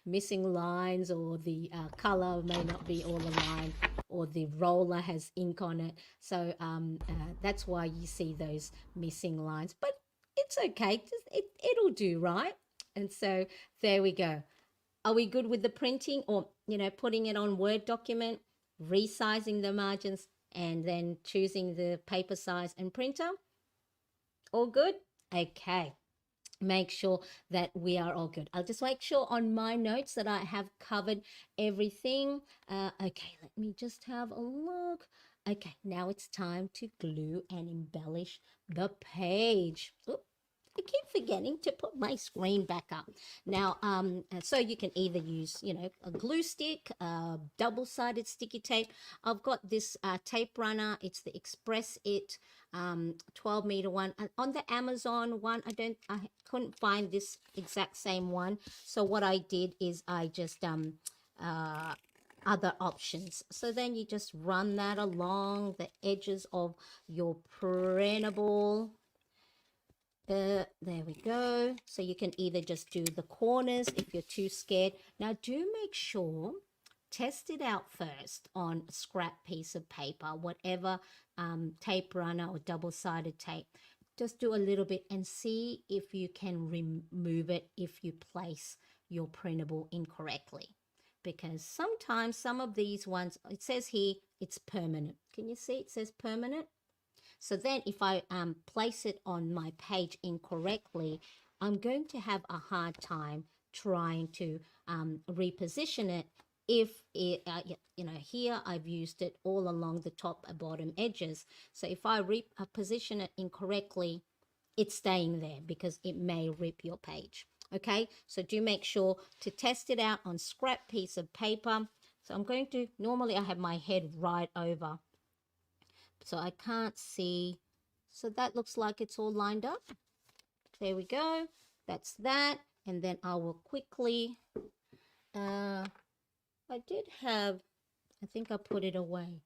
Speaker 2: missing lines, or the color may not be all aligned, or the roller has ink on it. So that's why you see those missing lines. But it's okay. It'll do, right? And so there we go. Are we good with the printing, or, putting it on Word document, resizing the margins, and then choosing the paper size and printer? All good? Okay. Make sure that we are all good. I'll just make sure on my notes that I have covered everything. Okay, let me just have a look. Okay, now it's time to glue and embellish the page. Oop, I keep forgetting to put my screen back up. Now, so you can either use, a glue stick, double-sided sticky tape. I've got this tape runner. It's the Express It 12-meter one. And on the Amazon one, I couldn't find this exact same one. So what I did is I just other options. So then you just run that along the edges of your printable. There we go. So you can either just do the corners if you're too scared. Now do make sure, test it out first on a scrap piece of paper, whatever tape runner or double-sided tape. Just do a little bit and see if you can remove it if you place your printable incorrectly. Because sometimes some of these ones, it says here it's permanent. Can you see it says permanent? So then if I place it on my page incorrectly, I'm going to have a hard time trying to reposition it if it, here I've used it all along the top and bottom edges. So if I reposition it incorrectly, it's staying there because it may rip your page. Okay, so do make sure to test it out on scrap piece of paper. So I'm going to, normally I have my head right over, so I can't see. So that looks like it's all lined up. There we go. That's that. And then I will quickly, I did have, I think I put it away.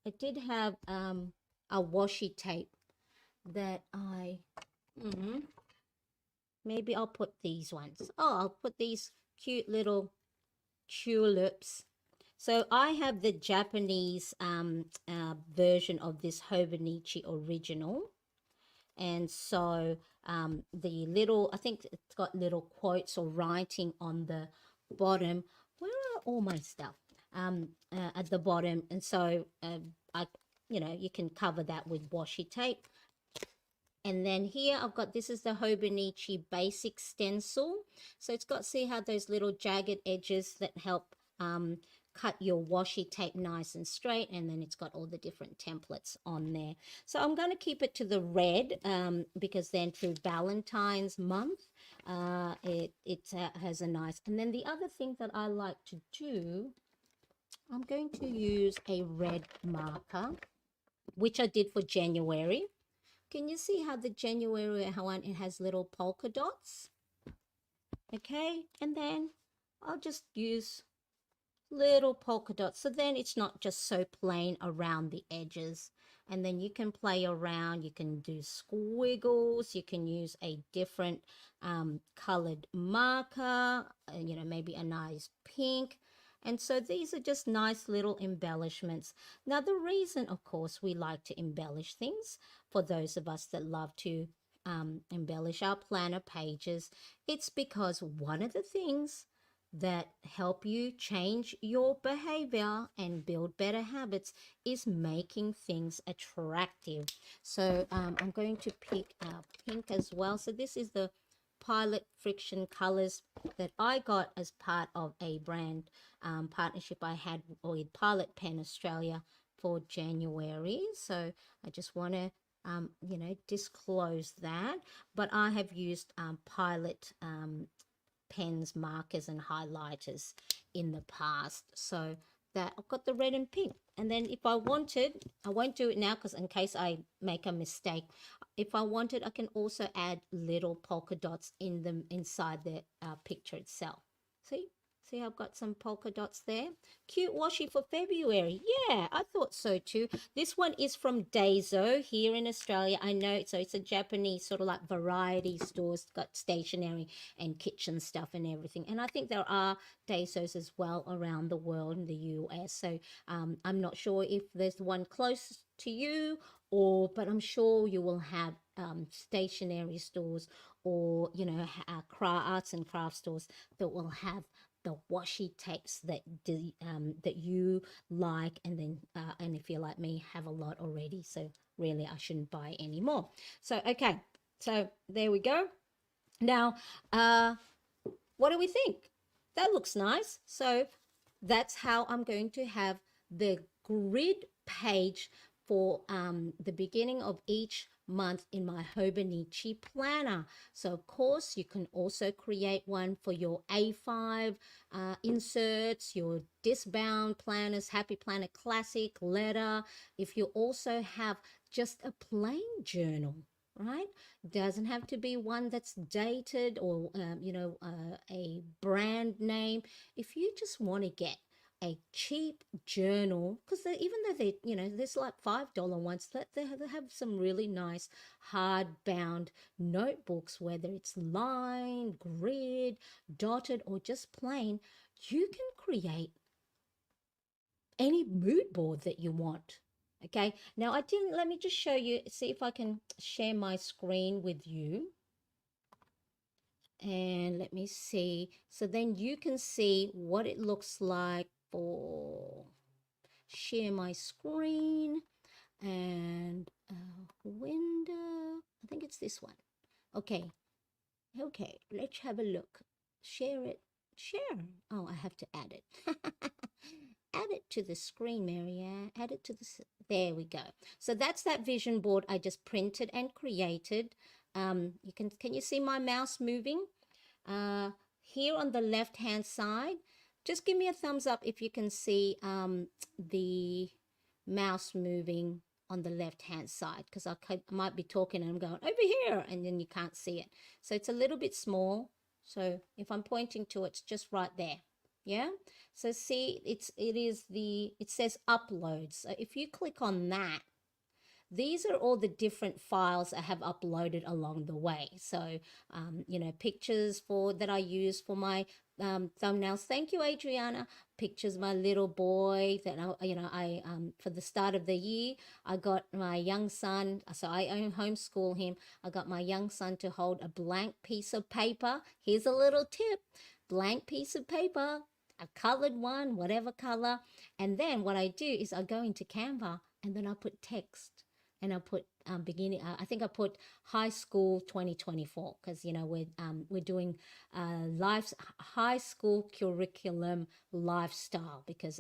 Speaker 2: I did have a washi tape that maybe I'll put these ones. Oh, I'll put these cute little tulips. So I have the Japanese version of this Hobonichi original. And so the little, I think it's got little quotes or writing on the bottom. Where are all my stuff? At the bottom. And so you can cover that with washi tape. And then here I've got, this is the Hobonichi basic stencil. So it's got, see how those little jagged edges that help cut your washi tape nice and straight, and then it's got all the different templates on there. So I'm going to keep it to the red because then through Valentine's month it has a nice, and then the other thing that I like to do, I'm going to use a red marker, which I did for January. Can you see how the January, how it has little polka dots? Okay, and then I'll just use little polka dots, so then it's not just so plain around the edges. And then you can play around, you can do squiggles, you can use a different colored marker, maybe a nice pink. And so these are just nice little embellishments. Now the reason, of course, we like to embellish things, for those of us that love to embellish our planner pages, it's because one of the things that help you change your behavior and build better habits is making things attractive. So I'm going to pick pink as well. So this is the Pilot Friction colors that I got as part of a brand partnership I had with Pilot Pen Australia for January. So I just want to disclose that, but I have used Pilot pens, markers and highlighters in the past. So that I've got the red and pink. And then if I wanted, I won't do it now because in case I make a mistake, if I wanted, I can also add little polka dots in them inside the picture itself. See? See, I've got some polka dots there. Cute washi for February. Yeah, I thought so too. This one is from Daiso here in Australia. I know, so it's a Japanese sort of like variety stores, got stationery and kitchen stuff and everything. And I think there are Daisos as well around the world in the US. So I'm not sure if there's one close to you, or but I'm sure you will have stationery stores, or arts and craft stores that will have the washi tapes that you like, and then and if you're like me, have a lot already, so really I shouldn't buy any more. So okay, so there we go. Now what do we think? That looks nice. So that's how I'm going to have the grid page for the beginning of each month in my Hobonichi planner. So of course you can also create one for your A5 inserts, your discbound planners, Happy Planner Classic, letter. If you also have just a plain journal, right? Doesn't have to be one that's dated or a brand name. If you just want to get a cheap journal, because even though there's like $5 ones, that they have some really nice hardbound notebooks, whether it's lined, grid, dotted, or just plain. You can create any mood board that you want. Okay, now let me just show you, see if I can share my screen with you. And let me see. So then you can see what it looks like for share my screen and window. I think it's this one. Okay. Okay, let's have a look. Share it. Share. Oh, I have to add it. Add it to the screen, Marianne. Add it to the... There we go. So that's that vision board I just printed and created. Can you see my mouse moving? Here on the left-hand side, just give me a thumbs up if you can see the mouse moving on the left-hand side, because I might be talking and I'm going over here and then you can't see it. So it's a little bit small. So if I'm pointing to it, it's just right there. Yeah. So see, it says upload. So if you click on that, these are all the different files I have uploaded along the way. So, pictures that I use for my thumbnails. Thank you, Adriana. Pictures, my little boy that I for the start of the year, I got my young son. So I homeschool him. I got my young son to hold a blank piece of paper. Here's a little tip: blank piece of paper, a colored one, whatever color. And then what I do is I go into Canva and then I put text. And I put beginning. I think I put high school 2024, because we're doing high school curriculum lifestyle, because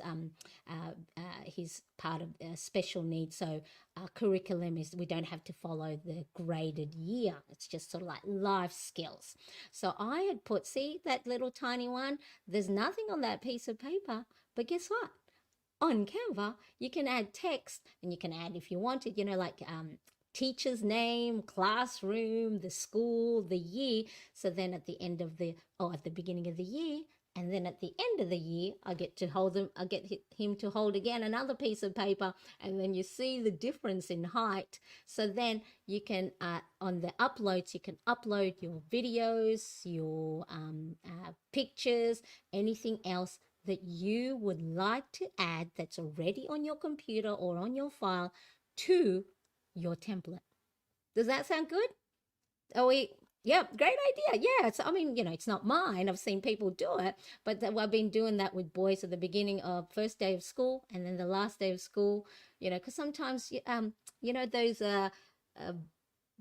Speaker 2: he's part of special needs. So our curriculum is, we don't have to follow the graded year. It's just sort of like life skills. So I had put, see that little tiny one? There's nothing on that piece of paper, but guess what? On Canva, you can add text, and you can add, if you wanted, like teacher's name, classroom, the school, the year. So then at the end of at the beginning of the year, and then at the end of the year, I get him to hold again another piece of paper, and then you see the difference in height. So then you can, on the uploads, you can upload your videos, your pictures, anything else that you would like to add that's already on your computer or on your file to your template. Does that sound good? Yep, great idea. Yeah, I mean, it's not mine. I've seen people do it, but I've been doing that with boys at the beginning of first day of school and then the last day of school, because sometimes, those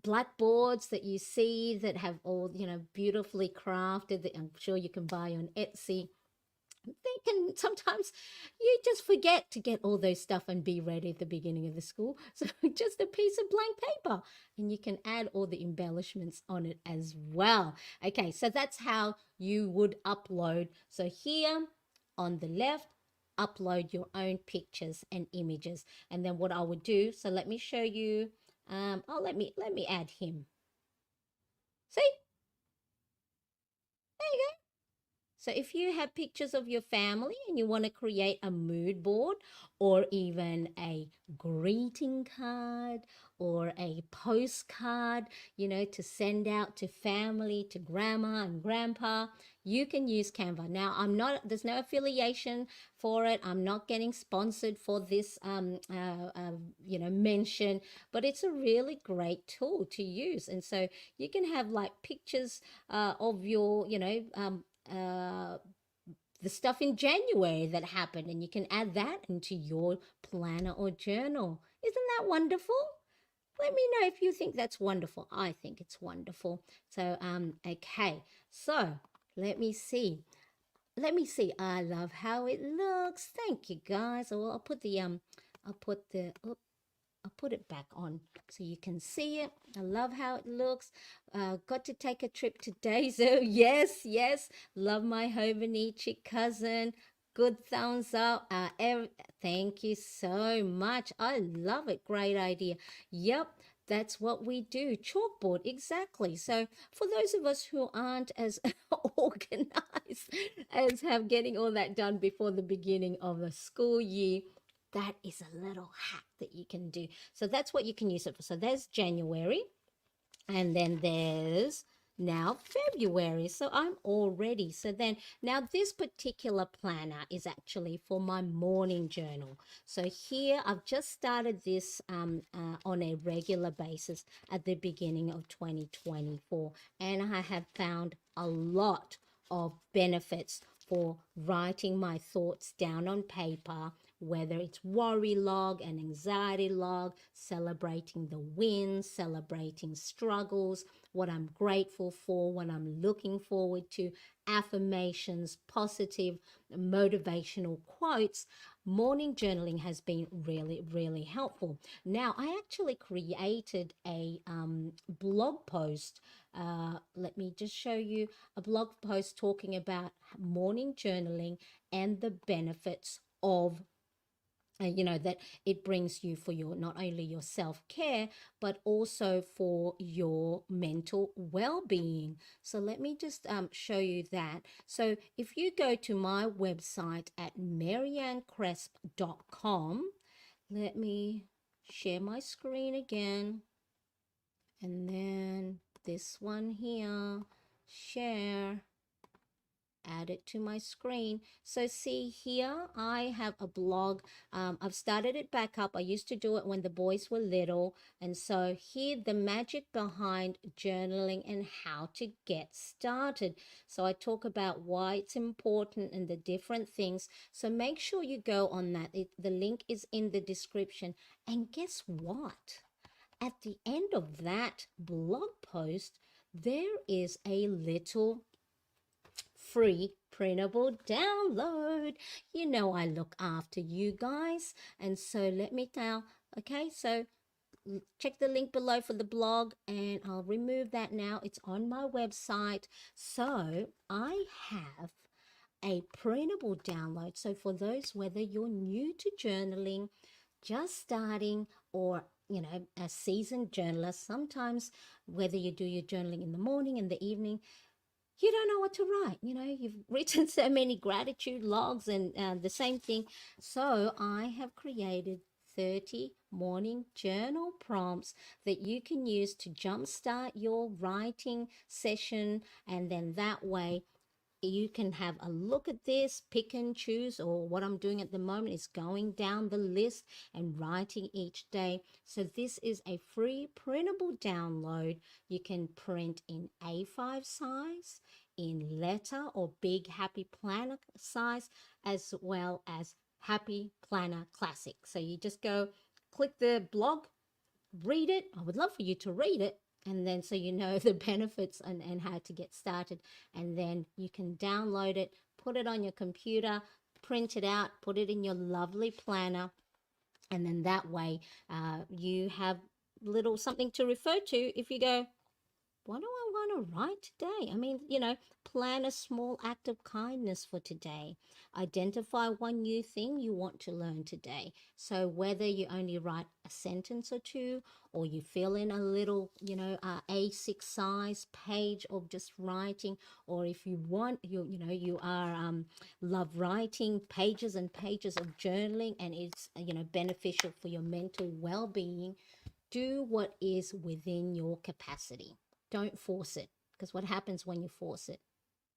Speaker 2: blackboards that you see that have all, beautifully crafted, that I'm sure you can buy on Etsy. They can sometimes, you just forget to get all those stuff and be ready at the beginning of the school. So just a piece of blank paper, and you can add all the embellishments on it as well. Okay, so that's how you would upload. So here on the left, upload your own pictures and images. And then what I would do, so let me show you Oh, let me add him. See, there you go. So if you have pictures of your family and you want to create a mood board or even a greeting card or a postcard, to send out to family, to grandma and grandpa, you can use Canva. Now, there's no affiliation for it. I'm not getting sponsored for this, mention, but it's a really great tool to use. And so you can have like pictures of your, uh, the stuff in January that happened, and you can add that into your planner or journal. Isn't that wonderful? Let me know if you think that's wonderful. I think it's wonderful. So, okay. So, let me see. Let me see. I love how it looks. Thank you, guys. Well, I'll put it back on so you can see it. I love how it looks. Got to take a trip today, so yes, yes. Love my Hobonichi cousin. Good thumbs up. Thank you so much. I love it. Great idea. Yep, that's what we do. Chalkboard, exactly. So for those of us who aren't as organized as have getting all that done before the beginning of the school year, that is a little hack that you can do. So that's what you can use it for. So there's January, and then there's now February. So I'm all ready. So then now this particular planner is actually for my morning journal. So here I've just started this on a regular basis at the beginning of 2024, and I have found a lot of benefits for writing my thoughts down on paper, whether it's worry log and anxiety log, celebrating the wins, celebrating struggles, what I'm grateful for, what I'm looking forward to, affirmations, positive motivational quotes. Morning journaling has been really, really helpful. Now, I actually created a blog post. Let me just show you a blog post talking about morning journaling and the benefits of that it brings you for your not only your self-care but also for your mental well-being. So let me just show you that. So if you go to my website at mariannecresp.com, let me share my screen again, and then this one here, share, add it to my screen. So see here, I have a blog. I've started it back up. I used to do it when the boys were little. And so here, the magic behind journaling and how to get started. So I talk about why it's important and the different things. So make sure you go on that. The link is in the description. And guess what? At the end of that blog post, there is a little free printable download. You know I look after you guys, and so let me tell. Okay, so check the link below for the blog, and I'll remove that now. It's on my website. So I have a printable download. So for those, whether you're new to journaling, just starting, or a seasoned journaler, sometimes whether you do your journaling in the morning, in the evening, you don't know what to write. You've written so many gratitude logs and the same thing. So I have created 30 morning journal prompts that you can use to jumpstart your writing session. And then that way you can have a look at this, pick and choose, or what I'm doing at the moment is going down the list and writing each day. So this is a free printable download. You can print in A5 size, in letter or big happy planner size, as well as happy planner classic. So you just go click the blog, read it. I would love for you to read it, and then so you know the benefits and how to get started. And then you can download it, put it on your computer, print it out, put it in your lovely planner, and then that way you have little something to refer to if you go, what do I want to write today? I mean, plan a small act of kindness for today. Identify one new thing you want to learn today. So whether you only write a sentence or two, or you fill in a little, A6 size page of just writing, or if you want, you are love writing pages and pages of journaling, and it's beneficial for your mental well-being. Do what is within your capacity. Don't force it, because what happens when you force it?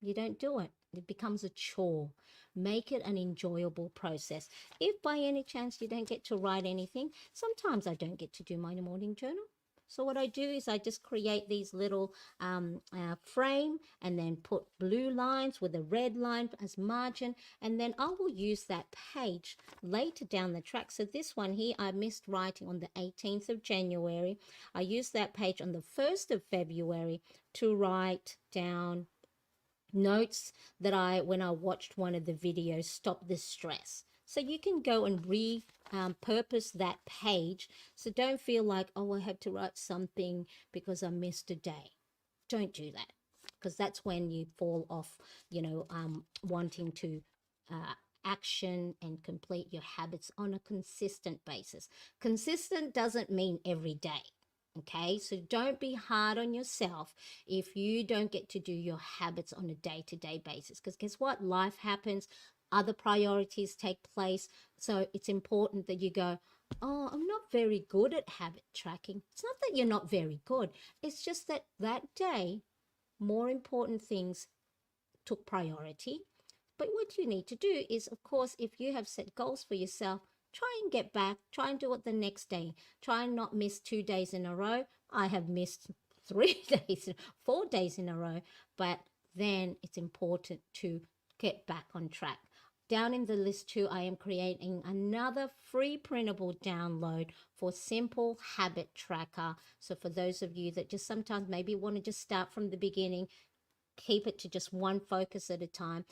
Speaker 2: You don't do it. It becomes a chore. Make it an enjoyable process. If by any chance you don't get to write anything, sometimes I don't get to do my morning journal. So what I do is I just create these little frame, and then put blue lines with a red line as margin, and then I will use that page later down the track. So this one here, I missed writing on the 18th of January. I used that page on the 1st of February to write down notes that when I watched one of the videos, Stop the Stress. So you can go and repurpose that page. So don't feel like, oh, I have to write something because I missed a day. Don't do that, because that's when you fall off, wanting to action and complete your habits on a consistent basis. Consistent doesn't mean every day. Okay, so don't be hard on yourself if you don't get to do your habits on a day-to-day basis, because guess what? Life happens, other priorities take place. So it's important that you go, oh, I'm not very good at habit tracking. It's not that you're not very good. It's just that that day, more important things took priority. But what you need to do is, of course, if you have set goals for yourself, try and get back, try and do it the next day. Try and not miss 2 days in a row. I have missed 3 days, 4 days in a row, but then it's important to get back on track. Down in the list too, I am creating another free printable download for Simple Habit Tracker. So for those of you that just sometimes maybe want to just start from the beginning, keep it to just one focus at a time.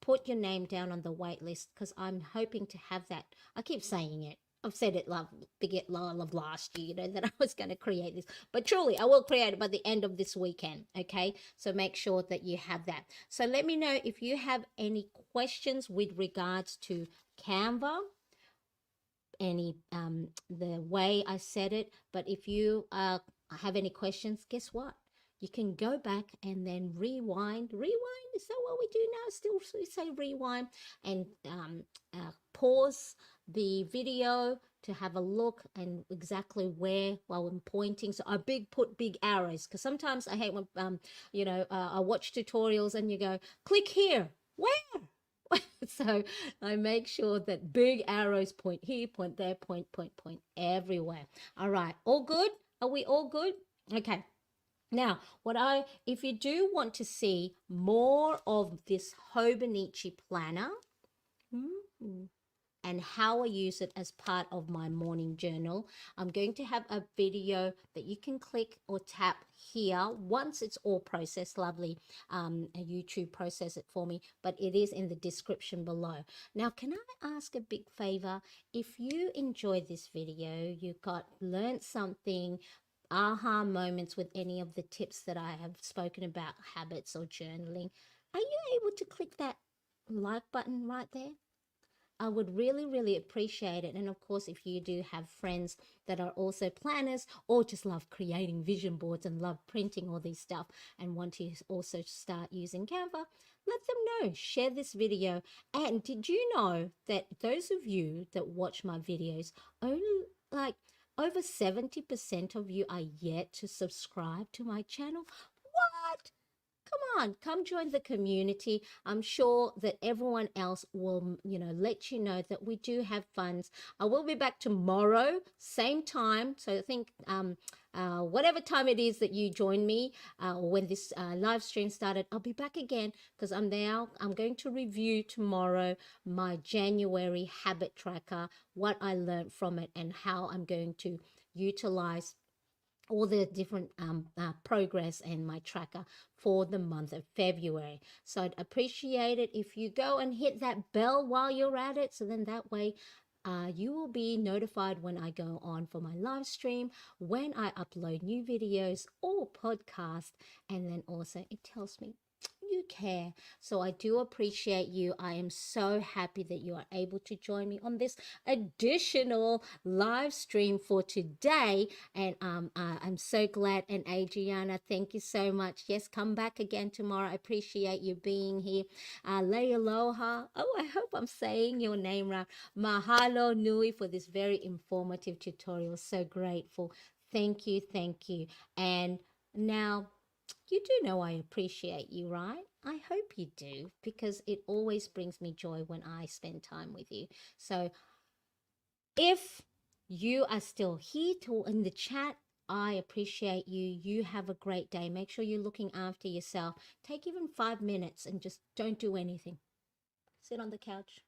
Speaker 2: Put your name down on the wait list, because I'm hoping to have that. I keep saying it. I've said it of last year, that I was going to create this. But truly, I will create it by the end of this weekend, okay? So make sure that you have that. So let me know if you have any questions with regards to Canva, the way I said it. But if you have any questions, guess what? You can go back and then rewind. Rewind, is that what we do now? Still we say rewind, and pause the video to have a look and exactly where while I'm pointing. So I put big arrows, because sometimes I hate when I watch tutorials and you go, click here. Where? So I make sure that big arrows point here, point there, point everywhere. All right, all good? Are we all good? Okay. Now, if you do want to see more of this Hobonichi planner and how I use it as part of my morning journal, I'm going to have a video that you can click or tap here once it's all processed. Lovely, YouTube process it for me, but it is in the description below. Now, can I ask a big favor? If you enjoyed this video, you learned something, aha moments with any of the tips that I have spoken about, habits or journaling, are you able to click that like button right there? I would really, really appreciate it. And of course, if you do have friends that are also planners, or just love creating vision boards and love printing all these stuff and want to also start using Canva, let them know. Share this video. And did you know that those of you that watch my videos, only over 70% of you are yet to subscribe to my channel? What? Come on, come join the community. I'm sure that everyone else will, let you know that we do have funds. I will be back tomorrow, same time. So I think whatever time it is that you join me, or when this live stream started, I'll be back again, because I'm going to review tomorrow my January habit tracker, what I learned from it, and how I'm going to utilize all the different progress and my tracker for the month of February. So I'd appreciate it if you go and hit that bell while you're at it, so then that way You will be notified when I go on for my live stream, when I upload new videos or podcast, and then also it tells me you care. So I do appreciate you. I am so happy that you are able to join me on this additional live stream for today. And I'm so glad. And Adriana, thank you so much. Yes, come back again tomorrow. I appreciate you being here. Lealoha. Oh, I hope I'm saying your name right. Mahalo nui for this very informative tutorial. So grateful. Thank you. Thank you. And now, you do know I appreciate you, right? I hope you do, because it always brings me joy when I spend time with you. So if you are still here in the chat, I appreciate you. You have a great day. Make sure you're looking after yourself. Take even 5 minutes and just don't do anything. Sit on the couch,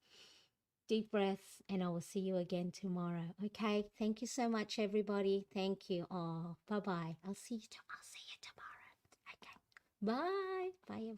Speaker 2: deep breaths, and I will see you again tomorrow. Okay? Thank you so much, everybody. Thank you. Oh, bye-bye. I'll see you tomorrow. Okay. Bye. Bye.